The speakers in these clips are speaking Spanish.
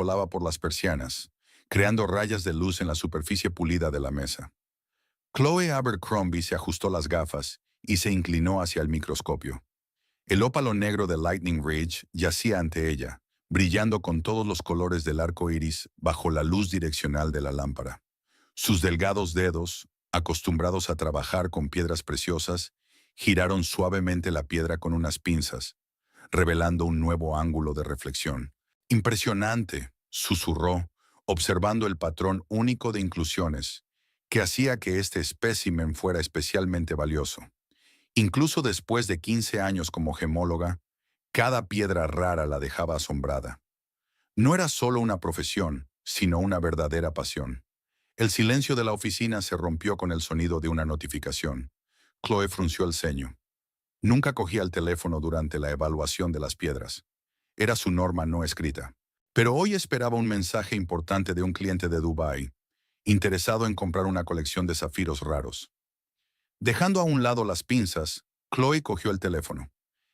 volaba por las persianas, creando rayas de luz en la superficie pulida de la mesa. Chloe Abercrombie se ajustó las gafas y se inclinó hacia el microscopio. El ópalo negro de Lightning Ridge yacía ante ella, brillando con todos los colores del arco iris bajo la luz direccional de la lámpara. Sus delgados dedos, acostumbrados a trabajar con piedras preciosas, giraron suavemente la piedra con unas pinzas, revelando un nuevo ángulo de reflexión. Impresionante, susurró, observando el patrón único de inclusiones, que hacía que este espécimen fuera especialmente valioso. Incluso después de 15 años como gemóloga, cada piedra rara la dejaba asombrada. No era solo una profesión, sino una verdadera pasión. El silencio de la oficina se rompió con el sonido de una notificación. Chloe frunció el ceño. Nunca cogía el teléfono durante la evaluación de las piedras. Era su norma no escrita. Pero hoy esperaba un mensaje importante de un cliente de Dubái, interesado en comprar una colección de zafiros raros. Dejando a un lado las pinzas, Chloe cogió el teléfono.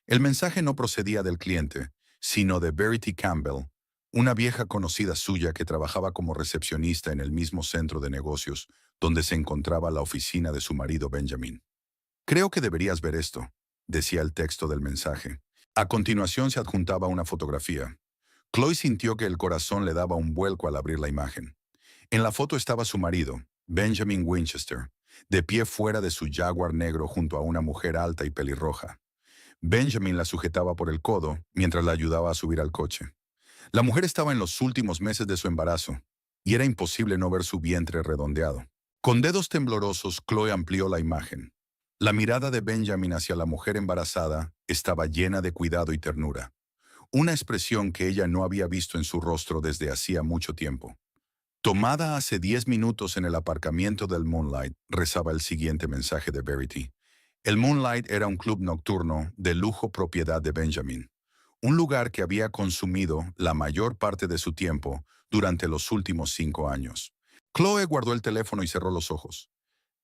El mensaje no procedía del cliente, sino de Verity Campbell, una vieja conocida suya que trabajaba como recepcionista en el mismo centro de negocios donde se encontraba la oficina de su marido Benjamin. «Creo que deberías ver esto», decía el texto del mensaje. A continuación se adjuntaba una fotografía. Chloe sintió que el corazón le daba un vuelco al abrir la imagen. En la foto estaba su marido, Benjamin Winchester, de pie fuera de su Jaguar negro junto a una mujer alta y pelirroja. Benjamin la sujetaba por el codo mientras la ayudaba a subir al coche. La mujer estaba en los últimos meses de su embarazo, y era imposible no ver su vientre redondeado. Con dedos temblorosos, Chloe amplió la imagen. La mirada de Benjamin hacia la mujer embarazada estaba llena de cuidado y ternura, una expresión que ella no había visto en su rostro desde hacía mucho tiempo. Tomada hace 10 minutos en el aparcamiento del Moonlight, rezaba el siguiente mensaje de Verity. El Moonlight era un club nocturno de lujo propiedad de Benjamin, un lugar que había consumido la mayor parte de su tiempo durante los últimos 5 años. Chloe guardó el teléfono y cerró los ojos,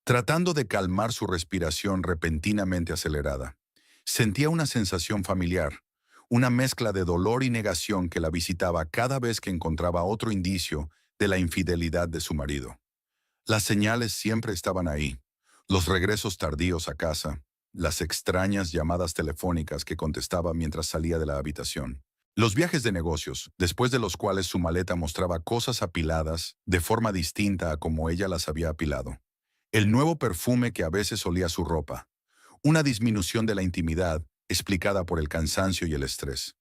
tratando de calmar su respiración repentinamente acelerada. Sentía una sensación familiar, una mezcla de dolor y negación que la visitaba cada vez que encontraba otro indicio de la infidelidad de su marido. Las señales siempre estaban ahí, los regresos tardíos a casa, las extrañas llamadas telefónicas que contestaba mientras salía de la habitación. Los viajes de negocios, después de los cuales su maleta mostraba cosas apiladas de forma distinta a como ella las había apilado. El nuevo perfume que a veces olía su ropa. Una disminución de la intimidad explicada por el cansancio y el estrés.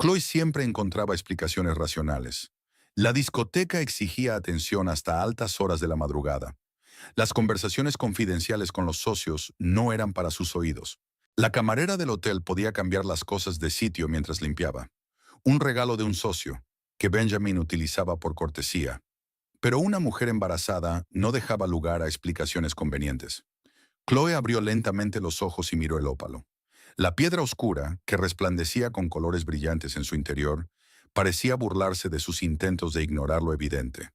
Chloe siempre encontraba explicaciones racionales. La discoteca exigía atención hasta altas horas de la madrugada. Las conversaciones confidenciales con los socios no eran para sus oídos. La camarera del hotel podía cambiar las cosas de sitio mientras limpiaba. Un regalo de un socio, que Benjamin utilizaba por cortesía. Pero una mujer embarazada no dejaba lugar a explicaciones convenientes. Chloe abrió lentamente los ojos y miró el ópalo. La piedra oscura, que resplandecía con colores brillantes en su interior, parecía burlarse de sus intentos de ignorar lo evidente.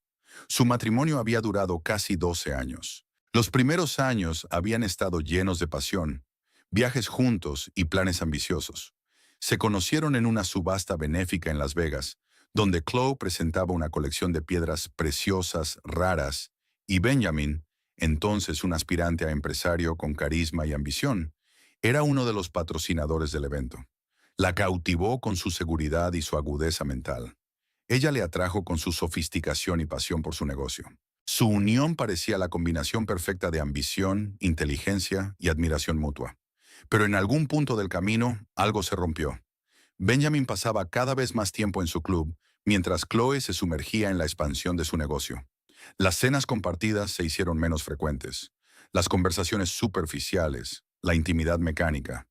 Su matrimonio había durado casi 12 años. Los primeros años habían estado llenos de pasión, viajes juntos y planes ambiciosos. Se conocieron en una subasta benéfica en Las Vegas, donde Chloe presentaba una colección de piedras preciosas, raras, y Benjamin, entonces un aspirante a empresario con carisma y ambición, era uno de los patrocinadores del evento. La cautivó con su seguridad y su agudeza mental. Ella le atrajo con su sofisticación y pasión por su negocio. Su unión parecía la combinación perfecta de ambición, inteligencia y admiración mutua. Pero en algún punto del camino, algo se rompió. Benjamin pasaba cada vez más tiempo en su club, mientras Chloe se sumergía en la expansión de su negocio. Las cenas compartidas se hicieron menos frecuentes. Las conversaciones superficiales, la intimidad mecánica.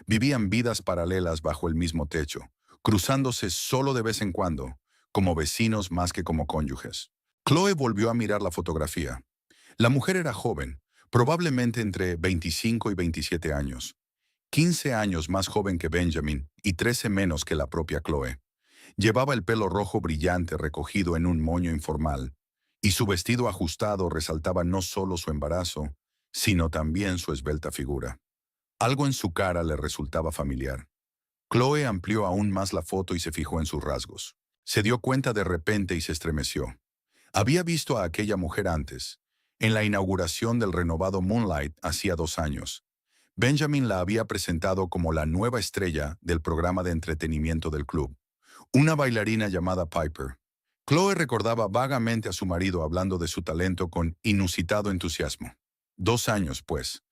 Vivían vidas paralelas bajo el mismo techo, cruzándose solo de vez en cuando, como vecinos más que como cónyuges. Chloe volvió a mirar la fotografía. La mujer era joven, probablemente entre 25 y 27 años. 15 años más joven que Benjamin y 13 menos que la propia Chloe. Llevaba el pelo rojo brillante recogido en un moño informal, y su vestido ajustado resaltaba no solo su embarazo, sino también su esbelta figura. Algo en su cara le resultaba familiar. Chloe amplió aún más la foto y se fijó en sus rasgos. Se dio cuenta de repente y se estremeció. Había visto a aquella mujer antes, en la inauguración del renovado Moonlight hacía 2 años. Benjamin la había presentado como la nueva estrella del programa de entretenimiento del club, una bailarina llamada Piper. Chloe recordaba vagamente a su marido hablando de su talento con inusitado entusiasmo. 2 años, pues.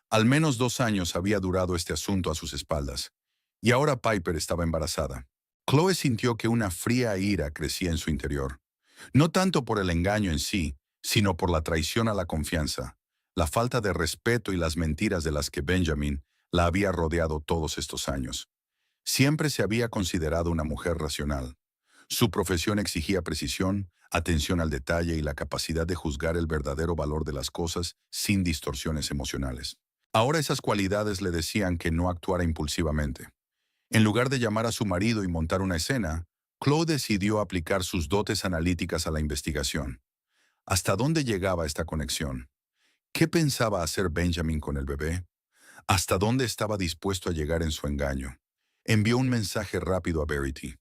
Al menos 2 años había durado este asunto a sus espaldas. Y ahora Piper estaba embarazada. Chloe sintió que una fría ira crecía en su interior. No tanto por el engaño en sí, sino por la traición a la confianza, la falta de respeto y las mentiras de las que Benjamin la había rodeado todos estos años. Siempre se había considerado una mujer racional. Su profesión exigía precisión, atención al detalle y la capacidad de juzgar el verdadero valor de las cosas sin distorsiones emocionales. Ahora esas cualidades le decían que no actuara impulsivamente. En lugar de llamar a su marido y montar una escena, Chloe decidió aplicar sus dotes analíticas a la investigación. ¿Hasta dónde llegaba esta conexión? ¿Qué pensaba hacer Benjamin con el bebé? ¿Hasta dónde estaba dispuesto a llegar en su engaño? Envió un mensaje rápido a Verity.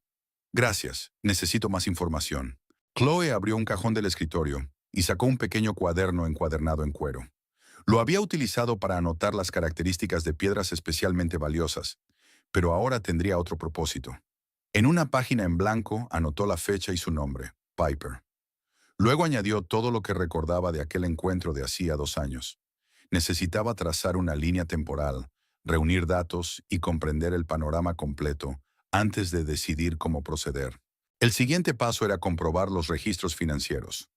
Gracias, necesito más información. Chloe abrió un cajón del escritorio y sacó un pequeño cuaderno encuadernado en cuero. Lo había utilizado para anotar las características de piedras especialmente valiosas, pero ahora tendría otro propósito. En una página en blanco anotó la fecha y su nombre, Piper. Luego añadió todo lo que recordaba de aquel encuentro de hacía 2 años. Necesitaba trazar una línea temporal, reunir datos y comprender el panorama completo antes de decidir cómo proceder. El siguiente paso era comprobar los registros financieros.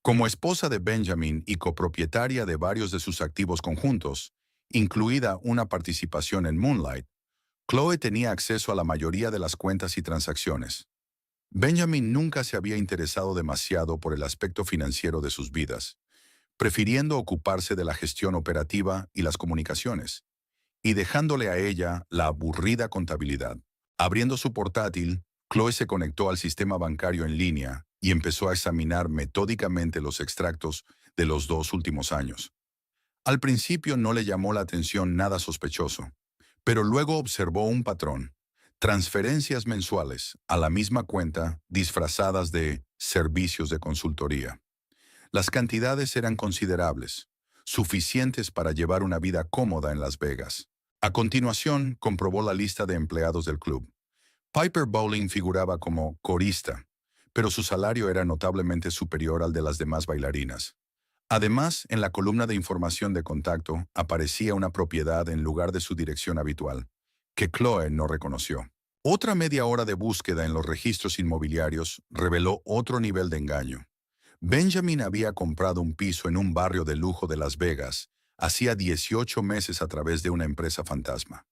Como esposa de Benjamin y copropietaria de varios de sus activos conjuntos, incluida una participación en Moonlight, Chloe tenía acceso a la mayoría de las cuentas y transacciones. Benjamin nunca se había interesado demasiado por el aspecto financiero de sus vidas, prefiriendo ocuparse de la gestión operativa y las comunicaciones, y dejándole a ella la aburrida contabilidad. Abriendo su portátil, Chloe se conectó al sistema bancario en línea y empezó a examinar metódicamente los extractos de los 2 últimos años. Al principio no le llamó la atención nada sospechoso, pero luego observó un patrón: transferencias mensuales a la misma cuenta disfrazadas de servicios de consultoría. Las cantidades eran considerables, suficientes para llevar una vida cómoda en Las Vegas. A continuación, comprobó la lista de empleados del club. Piper Bowling figuraba como corista, pero su salario era notablemente superior al de las demás bailarinas. Además, en la columna de información de contacto aparecía una propiedad en lugar de su dirección habitual, que Chloe no reconoció. Otra media hora de búsqueda en los registros inmobiliarios reveló otro nivel de engaño. Benjamin había comprado un piso en un barrio de lujo de Las Vegas hacía 18 meses a través de una empresa fantasma.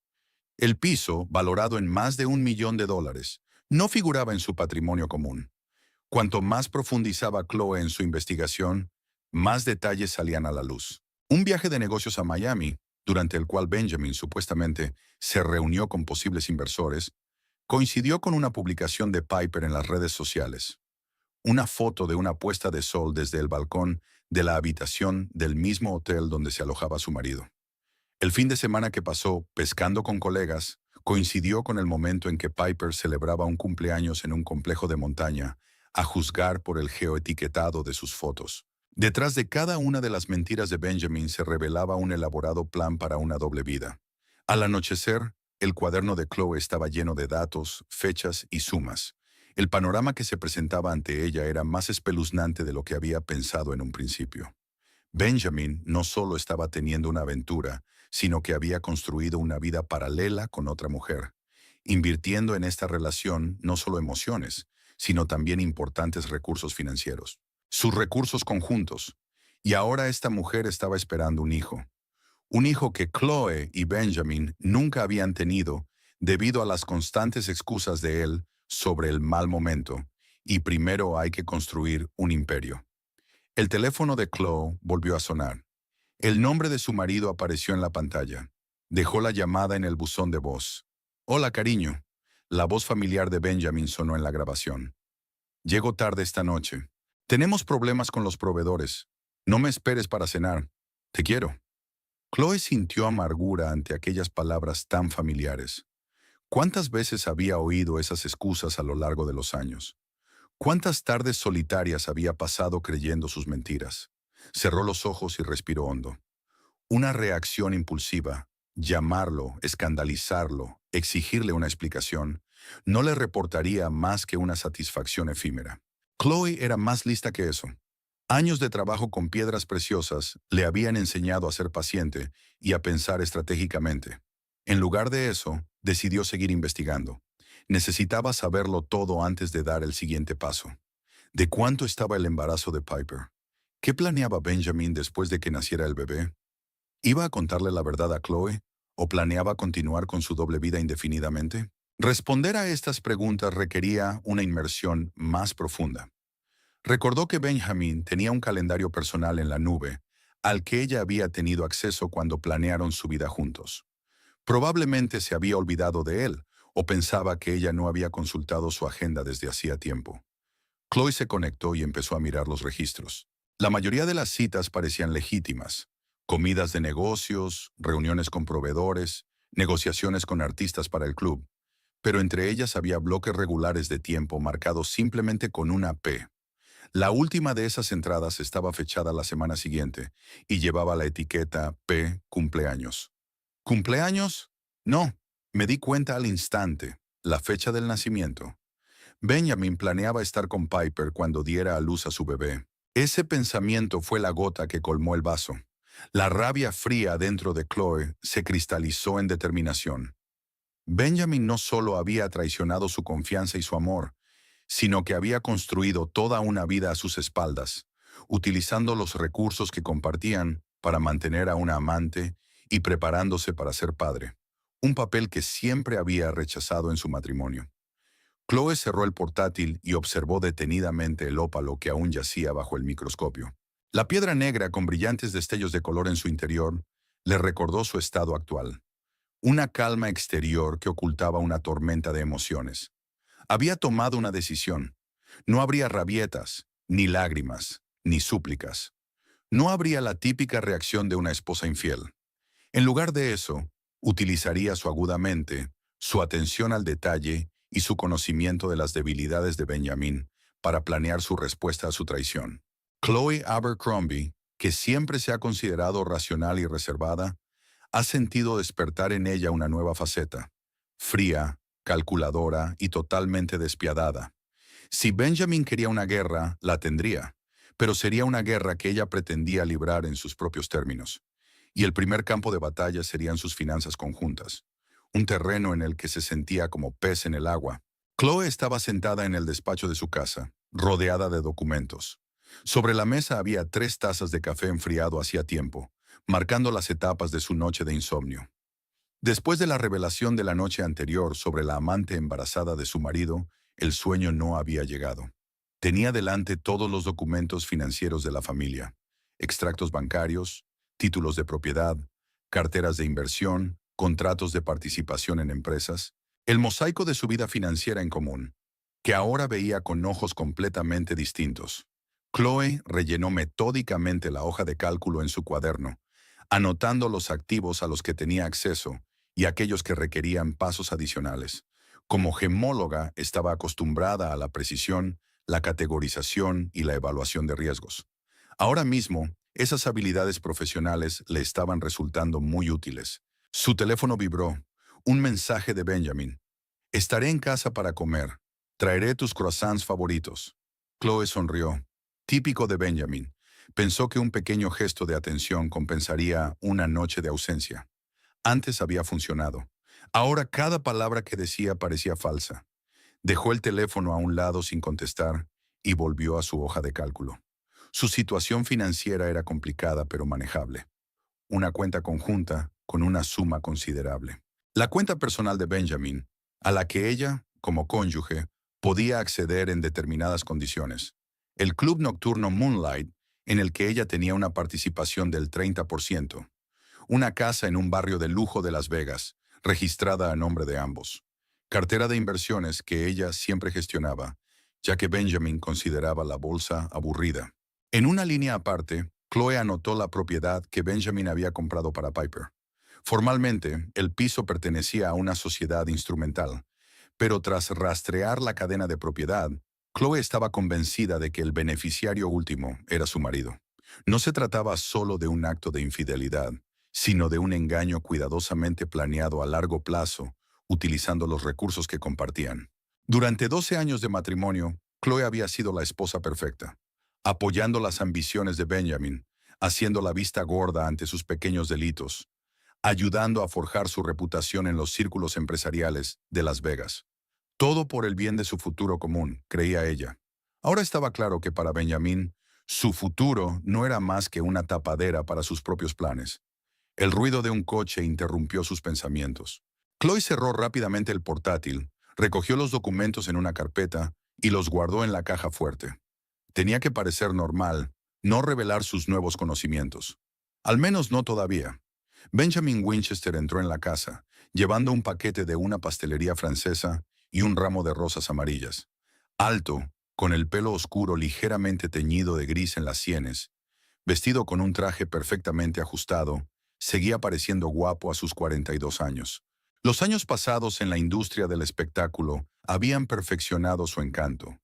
El piso, valorado en más de $1 millón, no figuraba en su patrimonio común. Cuanto más profundizaba Chloe en su investigación, más detalles salían a la luz. Un viaje de negocios a Miami, durante el cual Benjamin supuestamente se reunió con posibles inversores, coincidió con una publicación de Piper en las redes sociales. Una foto de una puesta de sol desde el balcón de la habitación del mismo hotel donde se alojaba su marido. El fin de semana que pasó pescando con colegas coincidió con el momento en que Piper celebraba un cumpleaños en un complejo de montaña, a juzgar por el geoetiquetado de sus fotos. Detrás de cada una de las mentiras de Benjamin se revelaba un elaborado plan para una doble vida. Al anochecer, el cuaderno de Chloe estaba lleno de datos, fechas y sumas. El panorama que se presentaba ante ella era más espeluznante de lo que había pensado en un principio. Benjamin no solo estaba teniendo una aventura, sino que había construido una vida paralela con otra mujer, invirtiendo en esta relación no solo emociones, sino también importantes recursos financieros. Sus recursos conjuntos. Y ahora esta mujer estaba esperando un hijo. Un hijo que Chloe y Benjamin nunca habían tenido debido a las constantes excusas de él sobre el mal momento, y primero hay que construir un imperio. El teléfono de Chloe volvió a sonar. El nombre de su marido apareció en la pantalla. Dejó la llamada en el buzón de voz. «Hola, cariño». La voz familiar de Benjamin sonó en la grabación. «Llego tarde esta noche. Tenemos problemas con los proveedores. No me esperes para cenar. Te quiero». Chloe sintió amargura ante aquellas palabras tan familiares. ¿Cuántas veces había oído esas excusas a lo largo de los años? ¿Cuántas tardes solitarias había pasado creyendo sus mentiras? Cerró los ojos y respiró hondo. Una reacción impulsiva, llamarlo, escandalizarlo, exigirle una explicación, no le reportaría más que una satisfacción efímera. Chloe era más lista que eso. Años de trabajo con piedras preciosas le habían enseñado a ser paciente y a pensar estratégicamente. En lugar de eso, decidió seguir investigando. Necesitaba saberlo todo antes de dar el siguiente paso. ¿De cuánto estaba el embarazo de Piper? ¿Qué planeaba Benjamin después de que naciera el bebé? ¿Iba a contarle la verdad a Chloe o planeaba continuar con su doble vida indefinidamente? Responder a estas preguntas requería una inmersión más profunda. Recordó que Benjamin tenía un calendario personal en la nube, al que ella había tenido acceso cuando planearon su vida juntos. Probablemente se había olvidado de él, o pensaba que ella no había consultado su agenda desde hacía tiempo. Chloe se conectó y empezó a mirar los registros. La mayoría de las citas parecían legítimas. Comidas de negocios, reuniones con proveedores, negociaciones con artistas para el club. Pero entre ellas había bloques regulares de tiempo marcados simplemente con una P. La última de esas entradas estaba fechada la semana siguiente y llevaba la etiqueta P cumpleaños. ¿Cumpleaños? No, me di cuenta al instante, la fecha del nacimiento. Benjamin planeaba estar con Piper cuando diera a luz a su bebé. Ese pensamiento fue la gota que colmó el vaso. La rabia fría dentro de Chloe se cristalizó en determinación. Benjamin no solo había traicionado su confianza y su amor, sino que había construido toda una vida a sus espaldas, utilizando los recursos que compartían para mantener a una amante y preparándose para ser padre, un papel que siempre había rechazado en su matrimonio. Chloe cerró el portátil y observó detenidamente el ópalo que aún yacía bajo el microscopio. La piedra negra con brillantes destellos de color en su interior le recordó su estado actual, una calma exterior que ocultaba una tormenta de emociones. Había tomado una decisión. No habría rabietas, ni lágrimas, ni súplicas. No habría la típica reacción de una esposa infiel. En lugar de eso, utilizaría su aguda mente, su atención al detalle y su conocimiento de las debilidades de Benjamin para planear su respuesta a su traición. Chloe Abercrombie, que siempre se ha considerado racional y reservada, ha sentido despertar en ella una nueva faceta, fría, calculadora y totalmente despiadada. Si Benjamin quería una guerra, la tendría, pero sería una guerra que ella pretendía librar en sus propios términos. Y el primer campo de batalla serían sus finanzas conjuntas, un terreno en el que se sentía como pez en el agua. Chloe estaba sentada en el despacho de su casa, rodeada de documentos. Sobre la mesa había 3 tazas de café enfriado hacía tiempo, marcando las etapas de su noche de insomnio. Después de la revelación de la noche anterior sobre la amante embarazada de su marido, el sueño no había llegado. Tenía delante todos los documentos financieros de la familia, extractos bancarios, títulos de propiedad, carteras de inversión, contratos de participación en empresas, el mosaico de su vida financiera en común, que ahora veía con ojos completamente distintos. Chloe rellenó metódicamente la hoja de cálculo en su cuaderno, anotando los activos a los que tenía acceso y aquellos que requerían pasos adicionales. Como gemóloga, estaba acostumbrada a la precisión, la categorización y la evaluación de riesgos. Ahora mismo, esas habilidades profesionales le estaban resultando muy útiles. Su teléfono vibró. Un mensaje de Benjamin. Estaré en casa para comer. Traeré tus croissants favoritos. Chloe sonrió. Típico de Benjamin. Pensó que un pequeño gesto de atención compensaría una noche de ausencia. Antes había funcionado. Ahora cada palabra que decía parecía falsa. Dejó el teléfono a un lado sin contestar y volvió a su hoja de cálculo. Su situación financiera era complicada pero manejable. Una cuenta conjunta con una suma considerable. La cuenta personal de Benjamin, a la que ella, como cónyuge, podía acceder en determinadas condiciones. El club nocturno Moonlight, en el que ella tenía una participación del 30%. Una casa en un barrio de lujo de Las Vegas, registrada a nombre de ambos. Cartera de inversiones que ella siempre gestionaba, ya que Benjamin consideraba la bolsa aburrida. En una línea aparte, Chloe anotó la propiedad que Benjamin había comprado para Piper. Formalmente, el piso pertenecía a una sociedad instrumental, pero tras rastrear la cadena de propiedad, Chloe estaba convencida de que el beneficiario último era su marido. No se trataba solo de un acto de infidelidad, sino de un engaño cuidadosamente planeado a largo plazo, utilizando los recursos que compartían. Durante 12 años de matrimonio, Chloe había sido la esposa perfecta, apoyando las ambiciones de Benjamin, haciendo la vista gorda ante sus pequeños delitos, ayudando a forjar su reputación en los círculos empresariales de Las Vegas. Todo por el bien de su futuro común, creía ella. Ahora estaba claro que para Benjamin, su futuro no era más que una tapadera para sus propios planes. El ruido de un coche interrumpió sus pensamientos. Chloe cerró rápidamente el portátil, recogió los documentos en una carpeta y los guardó en la caja fuerte. Tenía que parecer normal, no revelar sus nuevos conocimientos. Al menos no todavía. Benjamin Winchester entró en la casa, llevando un paquete de una pastelería francesa y un ramo de rosas amarillas. Alto, con el pelo oscuro ligeramente teñido de gris en las sienes, vestido con un traje perfectamente ajustado, seguía pareciendo guapo a sus 42 años. Los años pasados en la industria del espectáculo habían perfeccionado su encanto.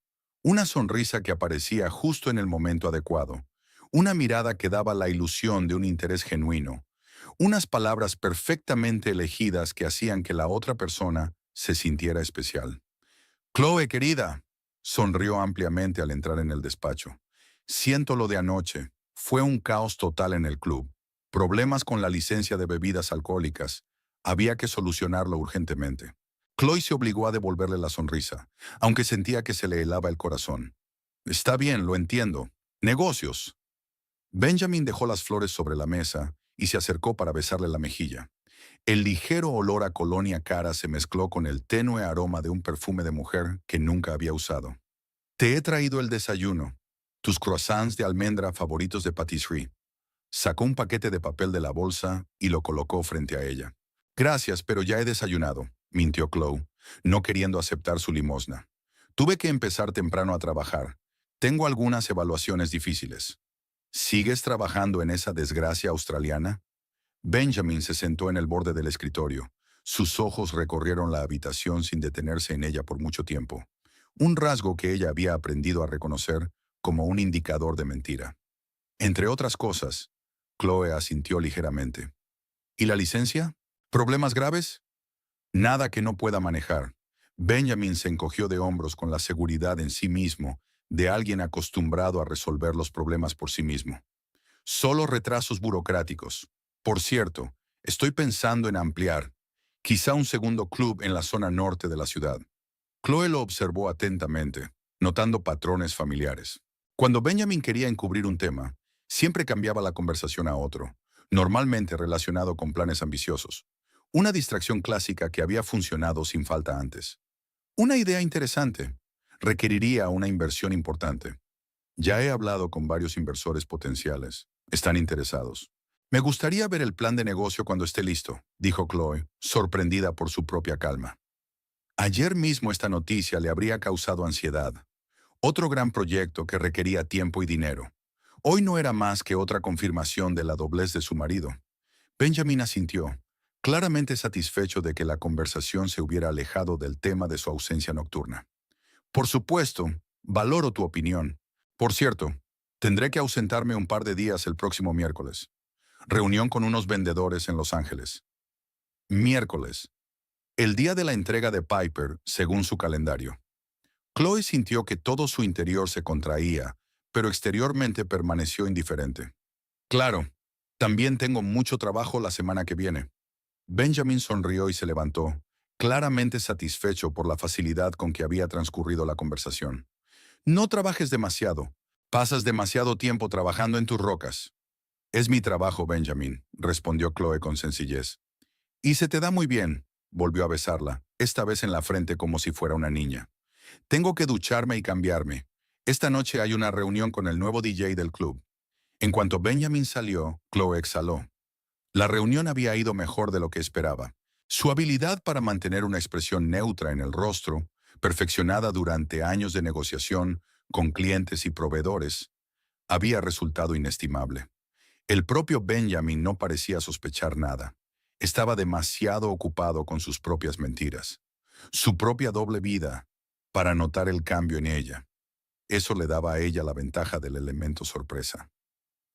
Una sonrisa que aparecía justo en el momento adecuado, una mirada que daba la ilusión de un interés genuino, unas palabras perfectamente elegidas que hacían que la otra persona se sintiera especial. «Chloe, querida», sonrió ampliamente al entrar en el despacho. «Siento lo de anoche. Fue un caos total en el club. Problemas con la licencia de bebidas alcohólicas. Había que solucionarlo urgentemente». Chloe se obligó a devolverle la sonrisa, aunque sentía que se le helaba el corazón. «Está bien, lo entiendo. Negocios». Benjamin dejó las flores sobre la mesa y se acercó para besarle la mejilla. El ligero olor a colonia cara se mezcló con el tenue aroma de un perfume de mujer que nunca había usado. «Te he traído el desayuno, tus croissants de almendra favoritos de patisserie». Sacó un paquete de papel de la bolsa y lo colocó frente a ella. «Gracias, pero ya he desayunado», mintió Chloe, no queriendo aceptar su limosna. «Tuve que empezar temprano a trabajar. Tengo algunas evaluaciones difíciles». «¿Sigues trabajando en esa desgracia australiana?». Benjamin se sentó en el borde del escritorio. Sus ojos recorrieron la habitación sin detenerse en ella por mucho tiempo. Un rasgo que ella había aprendido a reconocer como un indicador de mentira. Entre otras cosas, Chloe asintió ligeramente. «¿Y la licencia? ¿Problemas graves?». «Nada que no pueda manejar». Benjamin se encogió de hombros con la seguridad en sí mismo de alguien acostumbrado a resolver los problemas por sí mismo. «Solo retrasos burocráticos. Por cierto, estoy pensando en ampliar, quizá un segundo club en la zona norte de la ciudad». Chloe lo observó atentamente, notando patrones familiares. Cuando Benjamin quería encubrir un tema, siempre cambiaba la conversación a otro, normalmente relacionado con planes ambiciosos. Una distracción clásica que había funcionado sin falta antes. Una idea interesante. Requeriría una inversión importante. «Ya he hablado con varios inversores potenciales. Están interesados». «Me gustaría ver el plan de negocio cuando esté listo», dijo Chloe, sorprendida por su propia calma. Ayer mismo esta noticia le habría causado ansiedad. Otro gran proyecto que requería tiempo y dinero. Hoy no era más que otra confirmación de la doblez de su marido. Benjamin asintió, claramente satisfecho de que la conversación se hubiera alejado del tema de su ausencia nocturna. «Por supuesto, valoro tu opinión. Por cierto, tendré que ausentarme un par de días el próximo miércoles. Reunión con unos vendedores en Los Ángeles». Miércoles. El día de la entrega de Piper, según su calendario. Chloe sintió que todo su interior se contraía, pero exteriormente permaneció indiferente. «Claro, también tengo mucho trabajo la semana que viene». Benjamin sonrió y se levantó, claramente satisfecho por la facilidad con que había transcurrido la conversación. «No trabajes demasiado. Pasas demasiado tiempo trabajando en tus rocas». «Es mi trabajo, Benjamin», respondió Chloe con sencillez. «Y se te da muy bien», volvió a besarla, esta vez en la frente como si fuera una niña. «Tengo que ducharme y cambiarme. Esta noche hay una reunión con el nuevo DJ del club». En cuanto Benjamin salió, Chloe exhaló. La reunión había ido mejor de lo que esperaba. Su habilidad para mantener una expresión neutra en el rostro, perfeccionada durante años de negociación con clientes y proveedores, había resultado inestimable. El propio Benjamin no parecía sospechar nada. Estaba demasiado ocupado con sus propias mentiras, su propia doble vida, para notar el cambio en ella. Eso le daba a ella la ventaja del elemento sorpresa.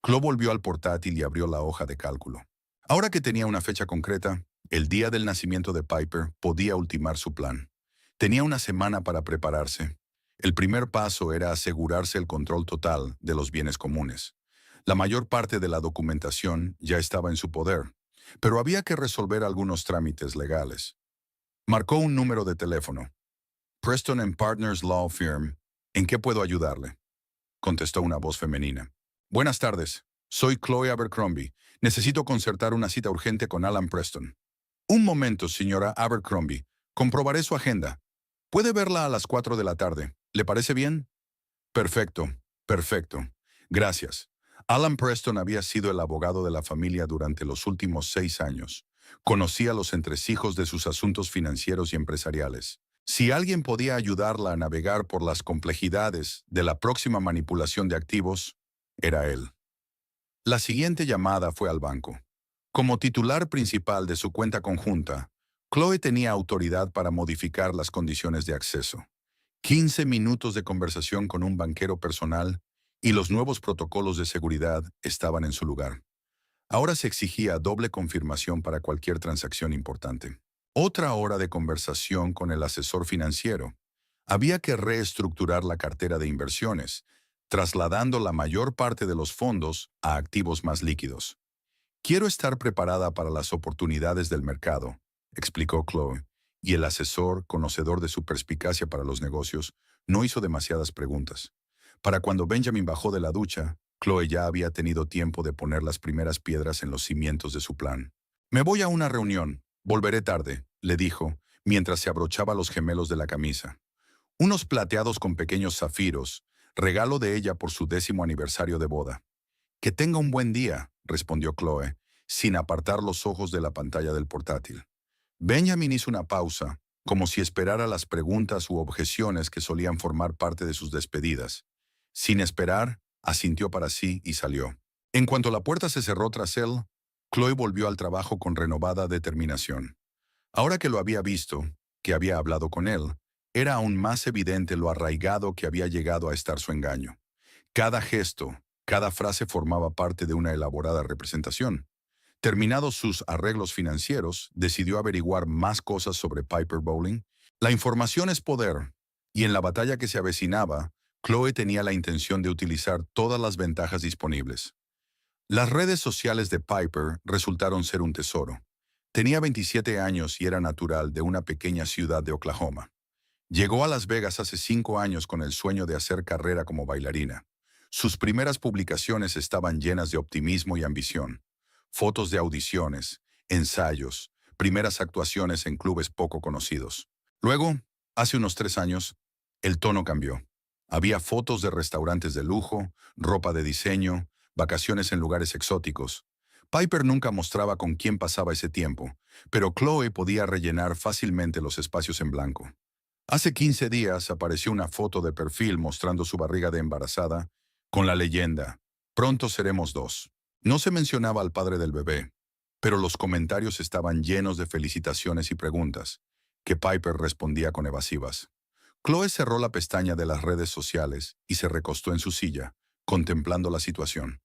Chloe volvió al portátil y abrió la hoja de cálculo. Ahora que tenía una fecha concreta, el día del nacimiento de Piper, podía ultimar su plan. Tenía una semana para prepararse. El primer paso era asegurarse el control total de los bienes comunes. La mayor parte de la documentación ya estaba en su poder, pero había que resolver algunos trámites legales. Marcó un número de teléfono. Preston and Partners Law Firm. ¿En qué puedo ayudarle?, contestó una voz femenina. Buenas tardes. Soy Chloe Abercrombie. Necesito concertar una cita urgente con Alan Preston. Un momento, señora Abercrombie. Comprobaré su agenda. Puede verla a las 4 de la tarde. ¿Le parece bien? Perfecto, perfecto. Gracias. Alan Preston había sido el abogado de la familia durante los últimos 6 años. Conocía los entresijos de sus asuntos financieros y empresariales. Si alguien podía ayudarla a navegar por las complejidades de la próxima manipulación de activos, era él. La siguiente llamada fue al banco. Como titular principal de su cuenta conjunta, Chloe tenía autoridad para modificar las condiciones de acceso. 15 minutos de conversación con un banquero personal y los nuevos protocolos de seguridad estaban en su lugar. Ahora se exigía doble confirmación para cualquier transacción importante. Otra hora de conversación con el asesor financiero. Había que reestructurar la cartera de inversiones, trasladando la mayor parte de los fondos a activos más líquidos. Quiero estar preparada para las oportunidades del mercado, explicó Chloe, y el asesor, conocedor de su perspicacia para los negocios, no hizo demasiadas preguntas. Para cuando Benjamin bajó de la ducha, Chloe ya había tenido tiempo de poner las primeras piedras en los cimientos de su plan. Me voy a una reunión. Volveré tarde, le dijo, mientras se abrochaba los gemelos de la camisa. Unos plateados con pequeños zafiros, regalo de ella por su 10º aniversario de boda. Que tenga un buen día, respondió Chloe, sin apartar los ojos de la pantalla del portátil. Benjamin hizo una pausa, como si esperara las preguntas u objeciones que solían formar parte de sus despedidas. Sin esperar, asintió para sí y salió. En cuanto la puerta se cerró tras él, Chloe volvió al trabajo con renovada determinación. Ahora que lo había visto, que había hablado con él, era aún más evidente lo arraigado que había llegado a estar su engaño. Cada gesto, cada frase formaba parte de una elaborada representación. Terminados sus arreglos financieros, decidió averiguar más cosas sobre Piper Bowling. La información es poder, y en la batalla que se avecinaba, Chloe tenía la intención de utilizar todas las ventajas disponibles. Las redes sociales de Piper resultaron ser un tesoro. Tenía 27 años y era natural de una pequeña ciudad de Oklahoma. Llegó a Las Vegas hace 5 años con el sueño de hacer carrera como bailarina. Sus primeras publicaciones estaban llenas de optimismo y ambición. Fotos de audiciones, ensayos, primeras actuaciones en clubes poco conocidos. Luego, hace unos 3 años, el tono cambió. Había fotos de restaurantes de lujo, ropa de diseño, vacaciones en lugares exóticos. Piper nunca mostraba con quién pasaba ese tiempo, pero Chloe podía rellenar fácilmente los espacios en blanco. Hace 15 días apareció una foto de perfil mostrando su barriga de embarazada, con la leyenda, «Pronto seremos 2». No se mencionaba al padre del bebé, pero los comentarios estaban llenos de felicitaciones y preguntas, que Piper respondía con evasivas. Chloe cerró la pestaña de las redes sociales y se recostó en su silla, contemplando la situación.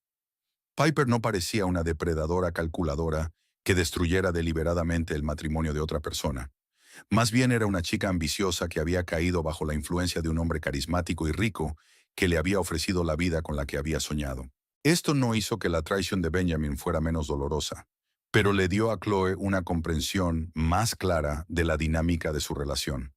Piper no parecía una depredadora calculadora que destruyera deliberadamente el matrimonio de otra persona. Más bien era una chica ambiciosa que había caído bajo la influencia de un hombre carismático y rico que le había ofrecido la vida con la que había soñado. Esto no hizo que la traición de Benjamin fuera menos dolorosa, pero le dio a Chloe una comprensión más clara de la dinámica de su relación.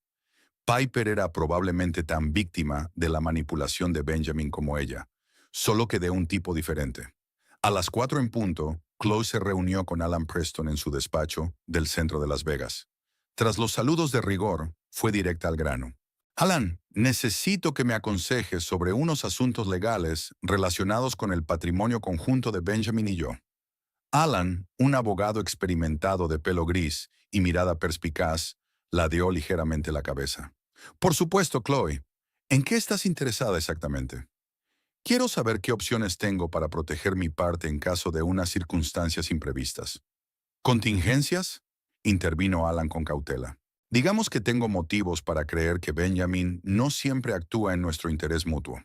Piper era probablemente tan víctima de la manipulación de Benjamin como ella, solo que de un tipo diferente. A las 4 en punto, Chloe se reunió con Alan Preston en su despacho del centro de Las Vegas. Tras los saludos de rigor, fue directa al grano. Alan, necesito que me aconsejes sobre unos asuntos legales relacionados con el patrimonio conjunto de Benjamin y yo. Alan, un abogado experimentado de pelo gris y mirada perspicaz, ladeó ligeramente la cabeza. Por supuesto, Chloe. ¿En qué estás interesada exactamente? Quiero saber qué opciones tengo para proteger mi parte en caso de unas circunstancias imprevistas. ¿Contingencias?, intervino Alan con cautela. Digamos que tengo motivos para creer que Benjamin no siempre actúa en nuestro interés mutuo.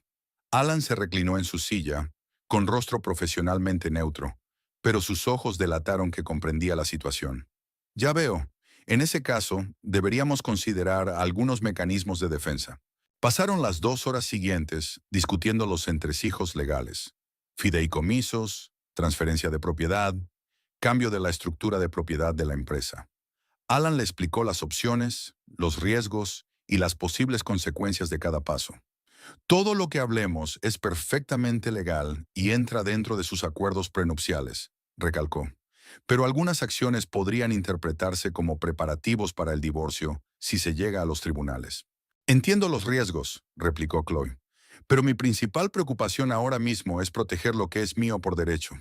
Alan se reclinó en su silla, con rostro profesionalmente neutro, pero sus ojos delataron que comprendía la situación. Ya veo. En ese caso, deberíamos considerar algunos mecanismos de defensa. Pasaron las 2 horas siguientes discutiendo los entresijos legales. Fideicomisos, transferencia de propiedad, cambio de la estructura de propiedad de la empresa. Alan le explicó las opciones, los riesgos y las posibles consecuencias de cada paso. Todo lo que hablemos es perfectamente legal y entra dentro de sus acuerdos prenupciales, recalcó. Pero algunas acciones podrían interpretarse como preparativos para el divorcio si se llega a los tribunales. Entiendo los riesgos, replicó Chloe, pero mi principal preocupación ahora mismo es proteger lo que es mío por derecho.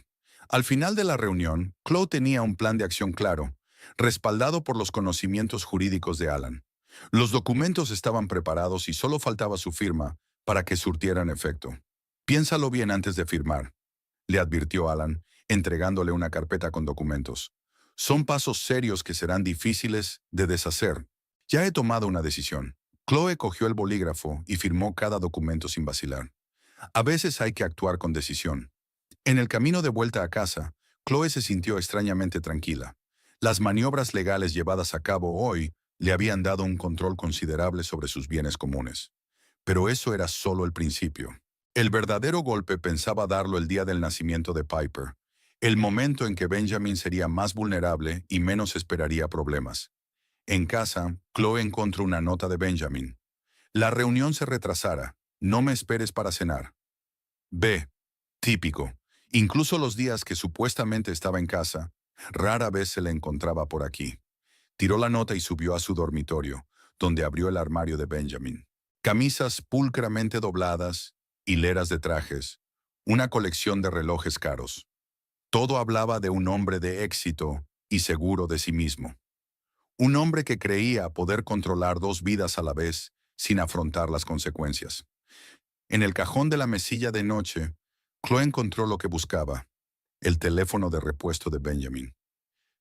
Al final de la reunión, Chloe tenía un plan de acción claro, respaldado por los conocimientos jurídicos de Alan. Los documentos estaban preparados y solo faltaba su firma para que surtieran efecto. Piénsalo bien antes de firmar, le advirtió Alan, entregándole una carpeta con documentos. Son pasos serios que serán difíciles de deshacer. Ya he tomado una decisión. Chloe cogió el bolígrafo y firmó cada documento sin vacilar. A veces hay que actuar con decisión. En el camino de vuelta a casa, Chloe se sintió extrañamente tranquila. Las maniobras legales llevadas a cabo hoy le habían dado un control considerable sobre sus bienes comunes. Pero eso era solo el principio. El verdadero golpe pensaba darlo el día del nacimiento de Piper, el momento en que Benjamin sería más vulnerable y menos esperaría problemas. En casa, Chloe encontró una nota de Benjamin. La reunión se retrasará. No me esperes para cenar. B. Típico. Incluso los días que supuestamente estaba en casa, rara vez se le encontraba por aquí. Tiró la nota y subió a su dormitorio, donde abrió el armario de Benjamin. Camisas pulcramente dobladas, hileras de trajes, una colección de relojes caros. Todo hablaba de un hombre de éxito y seguro de sí mismo. Un hombre que creía poder controlar 2 vidas a la vez sin afrontar las consecuencias. En el cajón de la mesilla de noche, Chloe encontró lo que buscaba, el teléfono de repuesto de Benjamin.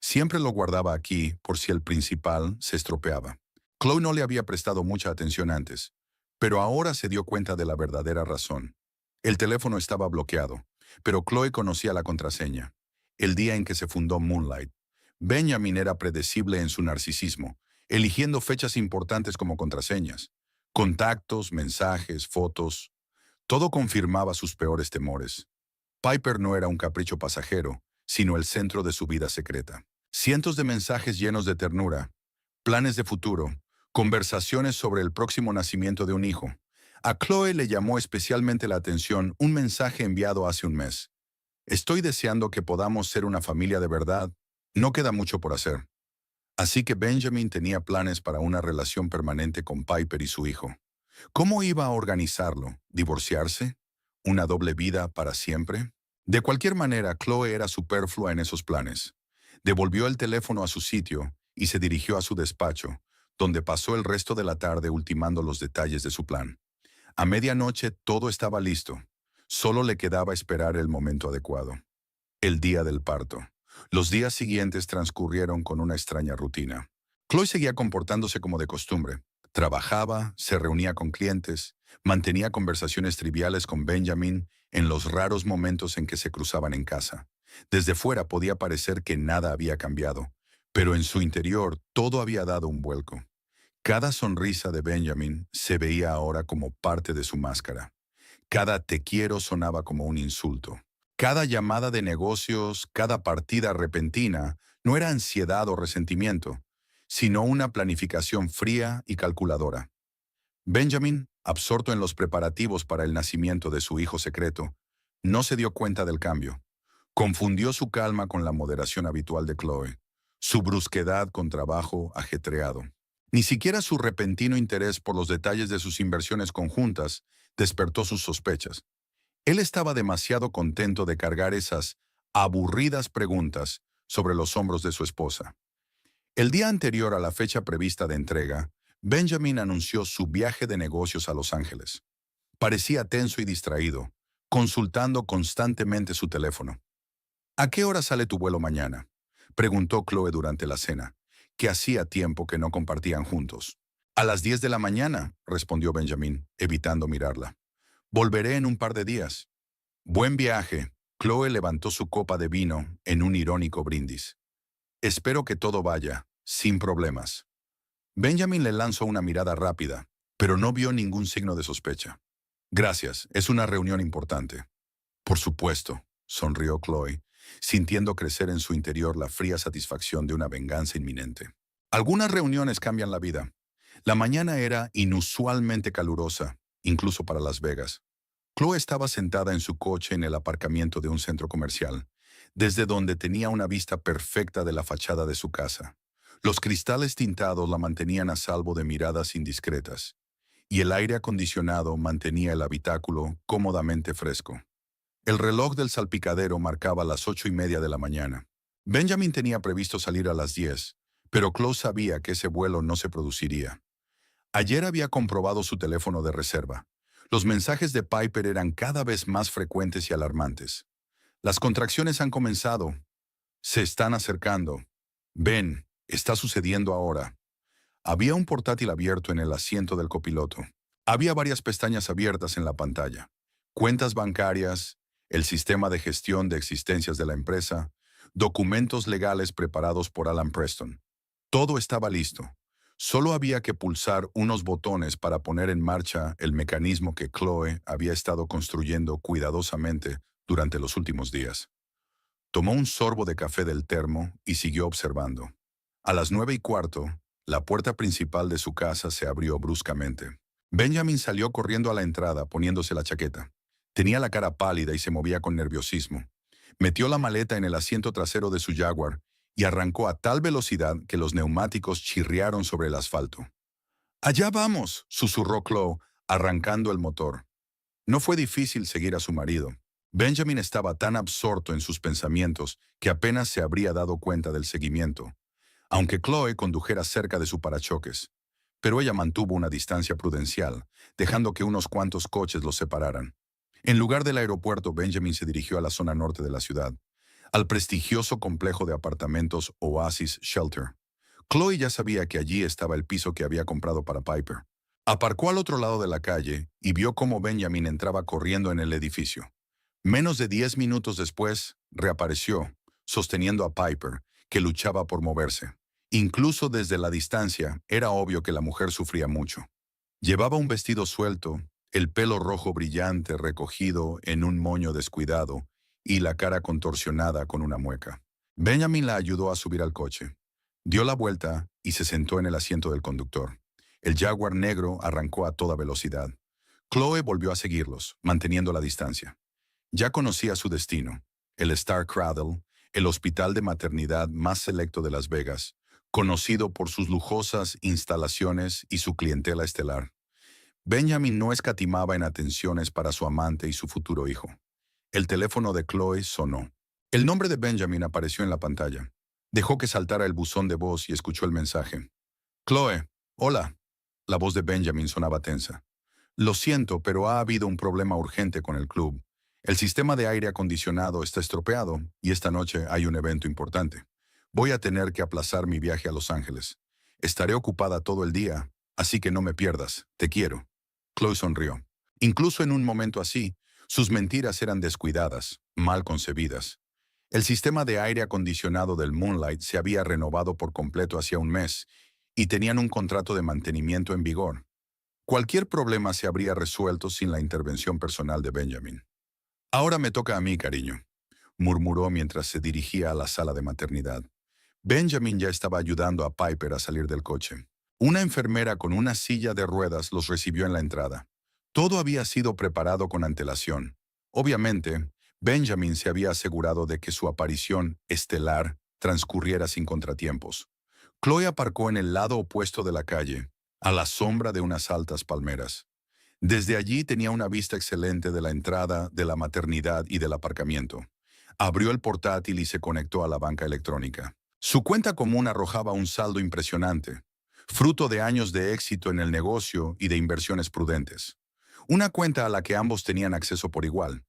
Siempre lo guardaba aquí por si el principal se estropeaba. Chloe no le había prestado mucha atención antes, pero ahora se dio cuenta de la verdadera razón. El teléfono estaba bloqueado, pero Chloe conocía la contraseña. El día en que se fundó Moonlight. Benjamin era predecible en su narcisismo, eligiendo fechas importantes como contraseñas. Contactos, mensajes, fotos. Todo confirmaba sus peores temores. Piper no era un capricho pasajero, sino el centro de su vida secreta. Cientos de mensajes llenos de ternura, planes de futuro, conversaciones sobre el próximo nacimiento de un hijo. A Chloe le llamó especialmente la atención un mensaje enviado hace un mes. Estoy deseando que podamos ser una familia de verdad. No queda mucho por hacer. Así que Benjamin tenía planes para una relación permanente con Piper y su hijo. ¿Cómo iba a organizarlo? ¿Divorciarse? ¿Una doble vida para siempre? De cualquier manera, Chloe era superflua en esos planes. Devolvió el teléfono a su sitio y se dirigió a su despacho, donde pasó el resto de la tarde ultimando los detalles de su plan. A medianoche todo estaba listo. Solo le quedaba esperar el momento adecuado. El día del parto. Los días siguientes transcurrieron con una extraña rutina. Chloe seguía comportándose como de costumbre. Trabajaba, se reunía con clientes, mantenía conversaciones triviales con Benjamin en los raros momentos en que se cruzaban en casa. Desde fuera podía parecer que nada había cambiado, pero en su interior todo había dado un vuelco. Cada sonrisa de Benjamin se veía ahora como parte de su máscara. Cada te quiero sonaba como un insulto. Cada llamada de negocios, cada partida repentina, no era ansiedad o resentimiento, sino una planificación fría y calculadora. Benjamin, absorto en los preparativos para el nacimiento de su hijo secreto, no se dio cuenta del cambio. Confundió su calma con la moderación habitual de Chloe, su brusquedad con trabajo ajetreado. Ni siquiera su repentino interés por los detalles de sus inversiones conjuntas despertó sus sospechas. Él estaba demasiado contento de cargar esas aburridas preguntas sobre los hombros de su esposa. El día anterior a la fecha prevista de entrega, Benjamin anunció su viaje de negocios a Los Ángeles. Parecía tenso y distraído, consultando constantemente su teléfono. ¿A qué hora sale tu vuelo mañana?, preguntó Chloe durante la cena. que hacía tiempo que no compartían juntos. A las 10 de la mañana, respondió Benjamin, evitando mirarla. Volveré en un par de días. Buen viaje. Chloe levantó su copa de vino en un irónico brindis. Espero que todo vaya, sin problemas. Benjamin le lanzó una mirada rápida, pero no vio ningún signo de sospecha. Gracias, es una reunión importante. Por supuesto, sonrió Chloe, sintiendo crecer en su interior la fría satisfacción de una venganza inminente. Algunas reuniones cambian la vida. La mañana era inusualmente calurosa, incluso para Las Vegas. Chloe estaba sentada en su coche en el aparcamiento de un centro comercial, desde donde tenía una vista perfecta de la fachada de su casa. Los cristales tintados la mantenían a salvo de miradas indiscretas, y el aire acondicionado mantenía el habitáculo cómodamente fresco. El reloj del salpicadero marcaba las 8:30 de la mañana. Benjamin tenía previsto salir a las 10, pero Chloe sabía que ese vuelo no se produciría. Ayer había comprobado su teléfono de reserva. Los mensajes de Piper eran cada vez más frecuentes y alarmantes. Las contracciones han comenzado. Se están acercando. Ven, está sucediendo ahora. Había un portátil abierto en el asiento del copiloto. Había varias pestañas abiertas en la pantalla. Cuentas bancarias, el sistema de gestión de existencias de la empresa, documentos legales preparados por Alan Preston. Todo estaba listo. Solo había que pulsar unos botones para poner en marcha el mecanismo que Chloe había estado construyendo cuidadosamente durante los últimos días. Tomó un sorbo de café del termo y siguió observando. A las 9:15, la puerta principal de su casa se abrió bruscamente. Benjamin salió corriendo a la entrada poniéndose la chaqueta. Tenía la cara pálida y se movía con nerviosismo. Metió la maleta en el asiento trasero de su Jaguar y arrancó a tal velocidad que los neumáticos chirriaron sobre el asfalto. «¡Allá vamos!», susurró Chloe, arrancando el motor. No fue difícil seguir a su marido. Benjamin estaba tan absorto en sus pensamientos que apenas se habría dado cuenta del seguimiento, aunque Chloe condujera cerca de su parachoques. Pero ella mantuvo una distancia prudencial, dejando que unos cuantos coches los separaran. En lugar del aeropuerto, Benjamin se dirigió a la zona norte de la ciudad, al prestigioso complejo de apartamentos Oasis Shelter. Chloe ya sabía que allí estaba el piso que había comprado para Piper. Aparcó al otro lado de la calle y vio cómo Benjamin entraba corriendo en el edificio. Menos de 10 minutos después, reapareció, sosteniendo a Piper, que luchaba por moverse. Incluso desde la distancia, era obvio que la mujer sufría mucho. Llevaba un vestido suelto, el pelo rojo brillante recogido en un moño descuidado y la cara contorsionada con una mueca. Benjamin la ayudó a subir al coche. Dio la vuelta y se sentó en el asiento del conductor. El Jaguar negro arrancó a toda velocidad. Chloe volvió a seguirlos, manteniendo la distancia. Ya conocía su destino, el Star Cradle, el hospital de maternidad más selecto de Las Vegas, conocido por sus lujosas instalaciones y su clientela estelar. Benjamin no escatimaba en atenciones para su amante y su futuro hijo. El teléfono de Chloe sonó. El nombre de Benjamin apareció en la pantalla. Dejó que saltara el buzón de voz y escuchó el mensaje. «Chloe, hola». La voz de Benjamin sonaba tensa. «Lo siento, pero ha habido un problema urgente con el club. El sistema de aire acondicionado está estropeado y esta noche hay un evento importante. Voy a tener que aplazar mi viaje a Los Ángeles. Estaré ocupada todo el día, así que no me pierdas. Te quiero». Chloe sonrió. Incluso en un momento así, sus mentiras eran descuidadas, mal concebidas. El sistema de aire acondicionado del Moonlight se había renovado por completo hacía un mes y tenían un contrato de mantenimiento en vigor. Cualquier problema se habría resuelto sin la intervención personal de Benjamin. «Ahora me toca a mí, cariño», murmuró mientras se dirigía a la sala de maternidad. Benjamin ya estaba ayudando a Piper a salir del coche. Una enfermera con una silla de ruedas los recibió en la entrada. Todo había sido preparado con antelación. Obviamente, Benjamin se había asegurado de que su aparición estelar transcurriera sin contratiempos. Chloe aparcó en el lado opuesto de la calle, a la sombra de unas altas palmeras. Desde allí tenía una vista excelente de la entrada, de la maternidad y del aparcamiento. Abrió el portátil y se conectó a la banca electrónica. Su cuenta común arrojaba un saldo impresionante, fruto de años de éxito en el negocio y de inversiones prudentes. Una cuenta a la que ambos tenían acceso por igual.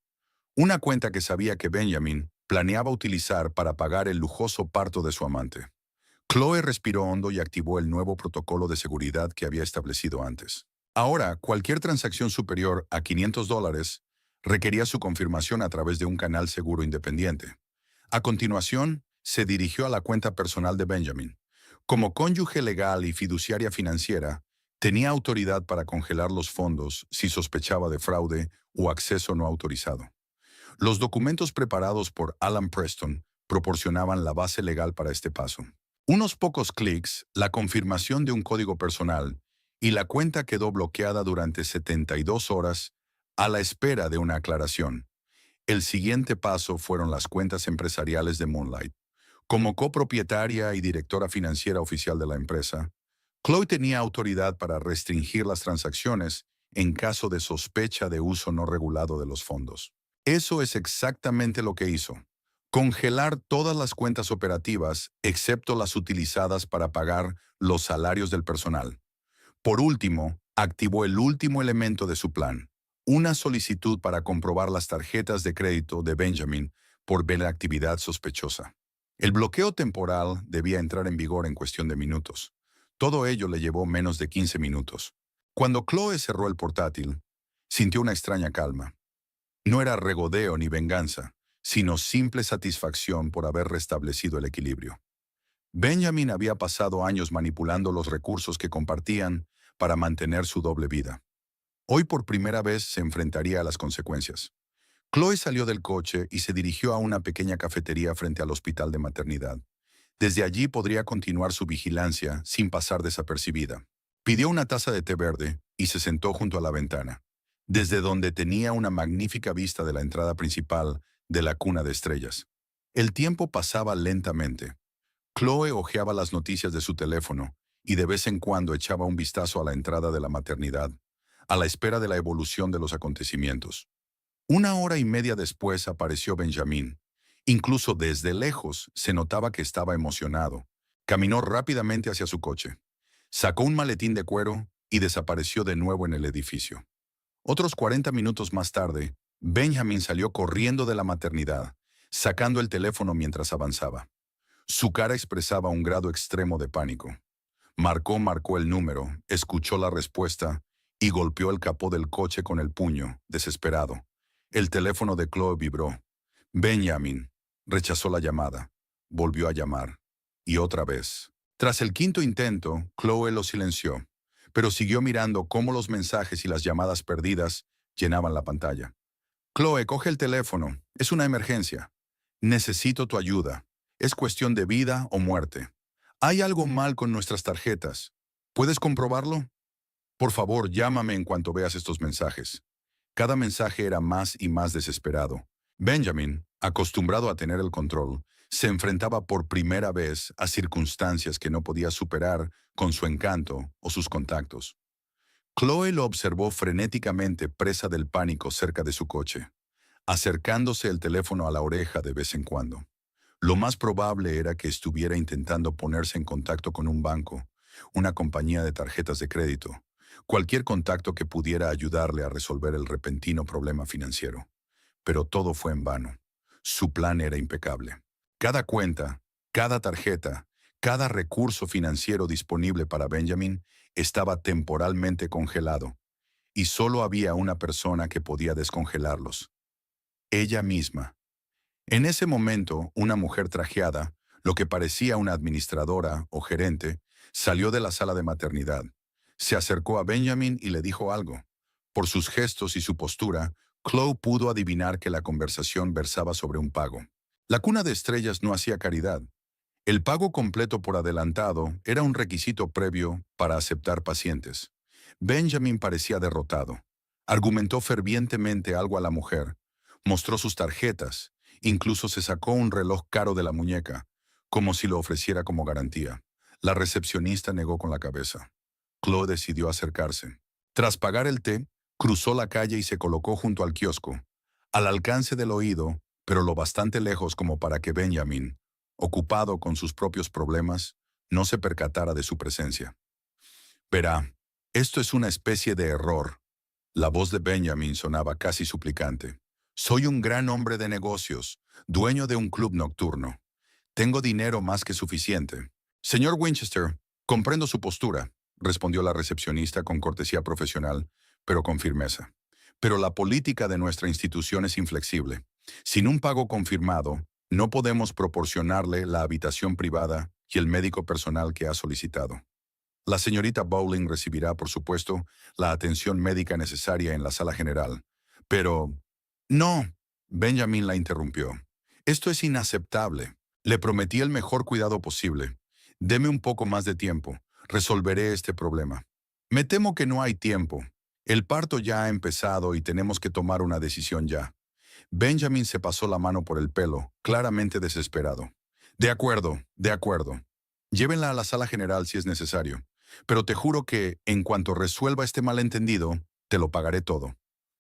Una cuenta que sabía que Benjamin planeaba utilizar para pagar el lujoso parto de su amante. Chloe respiró hondo y activó el nuevo protocolo de seguridad que había establecido antes. Ahora, cualquier transacción superior a $500 requería su confirmación a través de un canal seguro independiente. A continuación, se dirigió a la cuenta personal de Benjamin. Como cónyuge legal y fiduciaria financiera, tenía autoridad para congelar los fondos si sospechaba de fraude o acceso no autorizado. Los documentos preparados por Alan Preston proporcionaban la base legal para este paso. Unos pocos clics, la confirmación de un código personal y la cuenta quedó bloqueada durante 72 horas a la espera de una aclaración. El siguiente paso fueron las cuentas empresariales de Moonlight. Como copropietaria y directora financiera oficial de la empresa, Chloe tenía autoridad para restringir las transacciones en caso de sospecha de uso no regulado de los fondos. Eso es exactamente lo que hizo. Congelar todas las cuentas operativas, excepto las utilizadas para pagar los salarios del personal. Por último, activó el último elemento de su plan, una solicitud para comprobar las tarjetas de crédito de Benjamin por ver actividad sospechosa. El bloqueo temporal debía entrar en vigor en cuestión de minutos. Todo ello le llevó menos de 15 minutos. Cuando Chloe cerró el portátil, sintió una extraña calma. No era regodeo ni venganza, sino simple satisfacción por haber restablecido el equilibrio. Benjamin había pasado años manipulando los recursos que compartían para mantener su doble vida. Hoy por primera vez se enfrentaría a las consecuencias. Chloe salió del coche y se dirigió a una pequeña cafetería frente al hospital de maternidad. Desde allí podría continuar su vigilancia sin pasar desapercibida. Pidió una taza de té verde y se sentó junto a la ventana, desde donde tenía una magnífica vista de la entrada principal de la cuna de estrellas. El tiempo pasaba lentamente. Chloe hojeaba las noticias de su teléfono y de vez en cuando echaba un vistazo a la entrada de la maternidad, a la espera de la evolución de los acontecimientos. 1 hora y media después apareció Benjamin. Incluso desde lejos se notaba que estaba emocionado. Caminó rápidamente hacia su coche. Sacó un maletín de cuero y desapareció de nuevo en el edificio. Otros 40 minutos más tarde, Benjamin salió corriendo de la maternidad, sacando el teléfono mientras avanzaba. Su cara expresaba un grado extremo de pánico. Marcó el número, escuchó la respuesta y golpeó el capó del coche con el puño, desesperado. El teléfono de Chloe vibró. Benjamin rechazó la llamada. Volvió a llamar. Y otra vez. Tras el quinto intento, Chloe lo silenció, pero siguió mirando cómo los mensajes y las llamadas perdidas llenaban la pantalla. Chloe, coge el teléfono. Es una emergencia. Necesito tu ayuda. Es cuestión de vida o muerte. Hay algo mal con nuestras tarjetas. ¿Puedes comprobarlo? Por favor, llámame en cuanto veas estos mensajes. Cada mensaje era más y más desesperado. Benjamin, acostumbrado a tener el control, se enfrentaba por primera vez a circunstancias que no podía superar con su encanto o sus contactos. Chloe lo observó frenéticamente presa del pánico cerca de su coche, acercándose el teléfono a la oreja de vez en cuando. Lo más probable era que estuviera intentando ponerse en contacto con un banco, una compañía de tarjetas de crédito, cualquier contacto que pudiera ayudarle a resolver el repentino problema financiero. Pero todo fue en vano. Su plan era impecable. Cada cuenta, cada tarjeta, cada recurso financiero disponible para Benjamin estaba temporalmente congelado, y solo había una persona que podía descongelarlos: ella misma. En ese momento, una mujer trajeada, lo que parecía una administradora o gerente, salió de la sala de maternidad. Se acercó a Benjamin y le dijo algo. Por sus gestos y su postura, Chloe pudo adivinar que la conversación versaba sobre un pago. La cuna de estrellas no hacía caridad. El pago completo por adelantado era un requisito previo para aceptar pacientes. Benjamin parecía derrotado. Argumentó fervientemente algo a la mujer. Mostró sus tarjetas. Incluso se sacó un reloj caro de la muñeca, como si lo ofreciera como garantía. La recepcionista negó con la cabeza. Chloe decidió acercarse. Tras pagar el té, cruzó la calle y se colocó junto al kiosco, al alcance del oído, pero lo bastante lejos como para que Benjamin, ocupado con sus propios problemas, no se percatara de su presencia. Verá, esto es una especie de error. La voz de Benjamin sonaba casi suplicante. Soy un gran hombre de negocios, dueño de un club nocturno. Tengo dinero más que suficiente. Señor Winchester, comprendo su postura, respondió la recepcionista con cortesía profesional, pero con firmeza. Pero la política de nuestra institución es inflexible. Sin un pago confirmado, no podemos proporcionarle la habitación privada y el médico personal que ha solicitado. La señorita Bowling recibirá, por supuesto, la atención médica necesaria en la sala general. Pero... No, Benjamin la interrumpió. Esto es inaceptable. Le prometí el mejor cuidado posible. Deme un poco más de tiempo. Resolveré este problema. Me temo que no hay tiempo. El parto ya ha empezado y tenemos que tomar una decisión ya. Benjamin se pasó la mano por el pelo, claramente desesperado. De acuerdo, de acuerdo. Llévenla a la sala general si es necesario. Pero te juro que, en cuanto resuelva este malentendido, te lo pagaré todo.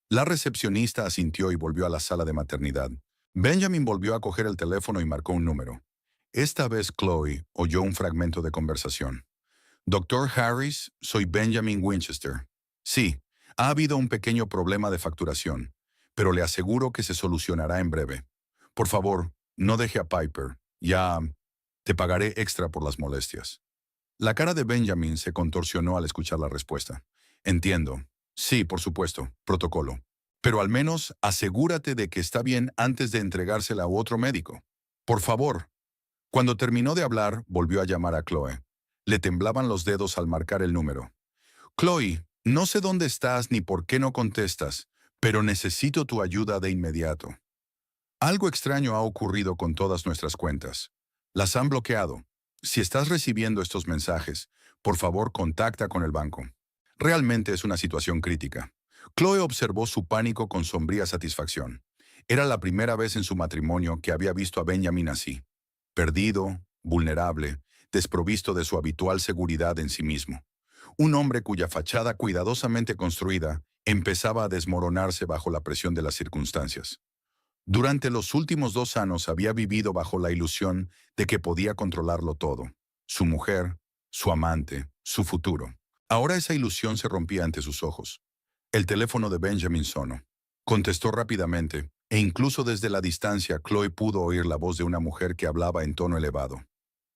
La recepcionista asintió y volvió a la sala de maternidad. Benjamin volvió a coger el teléfono y marcó un número. Esta vez Chloe oyó un fragmento de conversación. Doctor Harris, soy Benjamin Winchester. Sí, ha habido un pequeño problema de facturación, pero le aseguro que se solucionará en breve. Por favor, no deje a Piper. Ya te pagaré extra por las molestias. La cara de Benjamin se contorsionó al escuchar la respuesta. Entiendo. Sí, por supuesto, protocolo. Pero al menos asegúrate de que está bien antes de entregársela a otro médico. Por favor. Cuando terminó de hablar, volvió a llamar a Chloe. Le temblaban los dedos al marcar el número. Chloe, no sé dónde estás ni por qué no contestas, pero necesito tu ayuda de inmediato. Algo extraño ha ocurrido con todas nuestras cuentas. Las han bloqueado. Si estás recibiendo estos mensajes, por favor contacta con el banco. Realmente es una situación crítica. Chloe observó su pánico con sombría satisfacción. Era la primera vez en su matrimonio que había visto a Benjamin así. Perdido, vulnerable, desprovisto de su habitual seguridad en sí mismo. Un hombre cuya fachada cuidadosamente construida empezaba a desmoronarse bajo la presión de las circunstancias. Durante los últimos 2 años había vivido bajo la ilusión de que podía controlarlo todo. Su mujer, su amante, su futuro. Ahora esa ilusión se rompía ante sus ojos. El teléfono de Benjamin sonó. Contestó rápidamente, e incluso desde la distancia Chloe pudo oír la voz de una mujer que hablaba en tono elevado.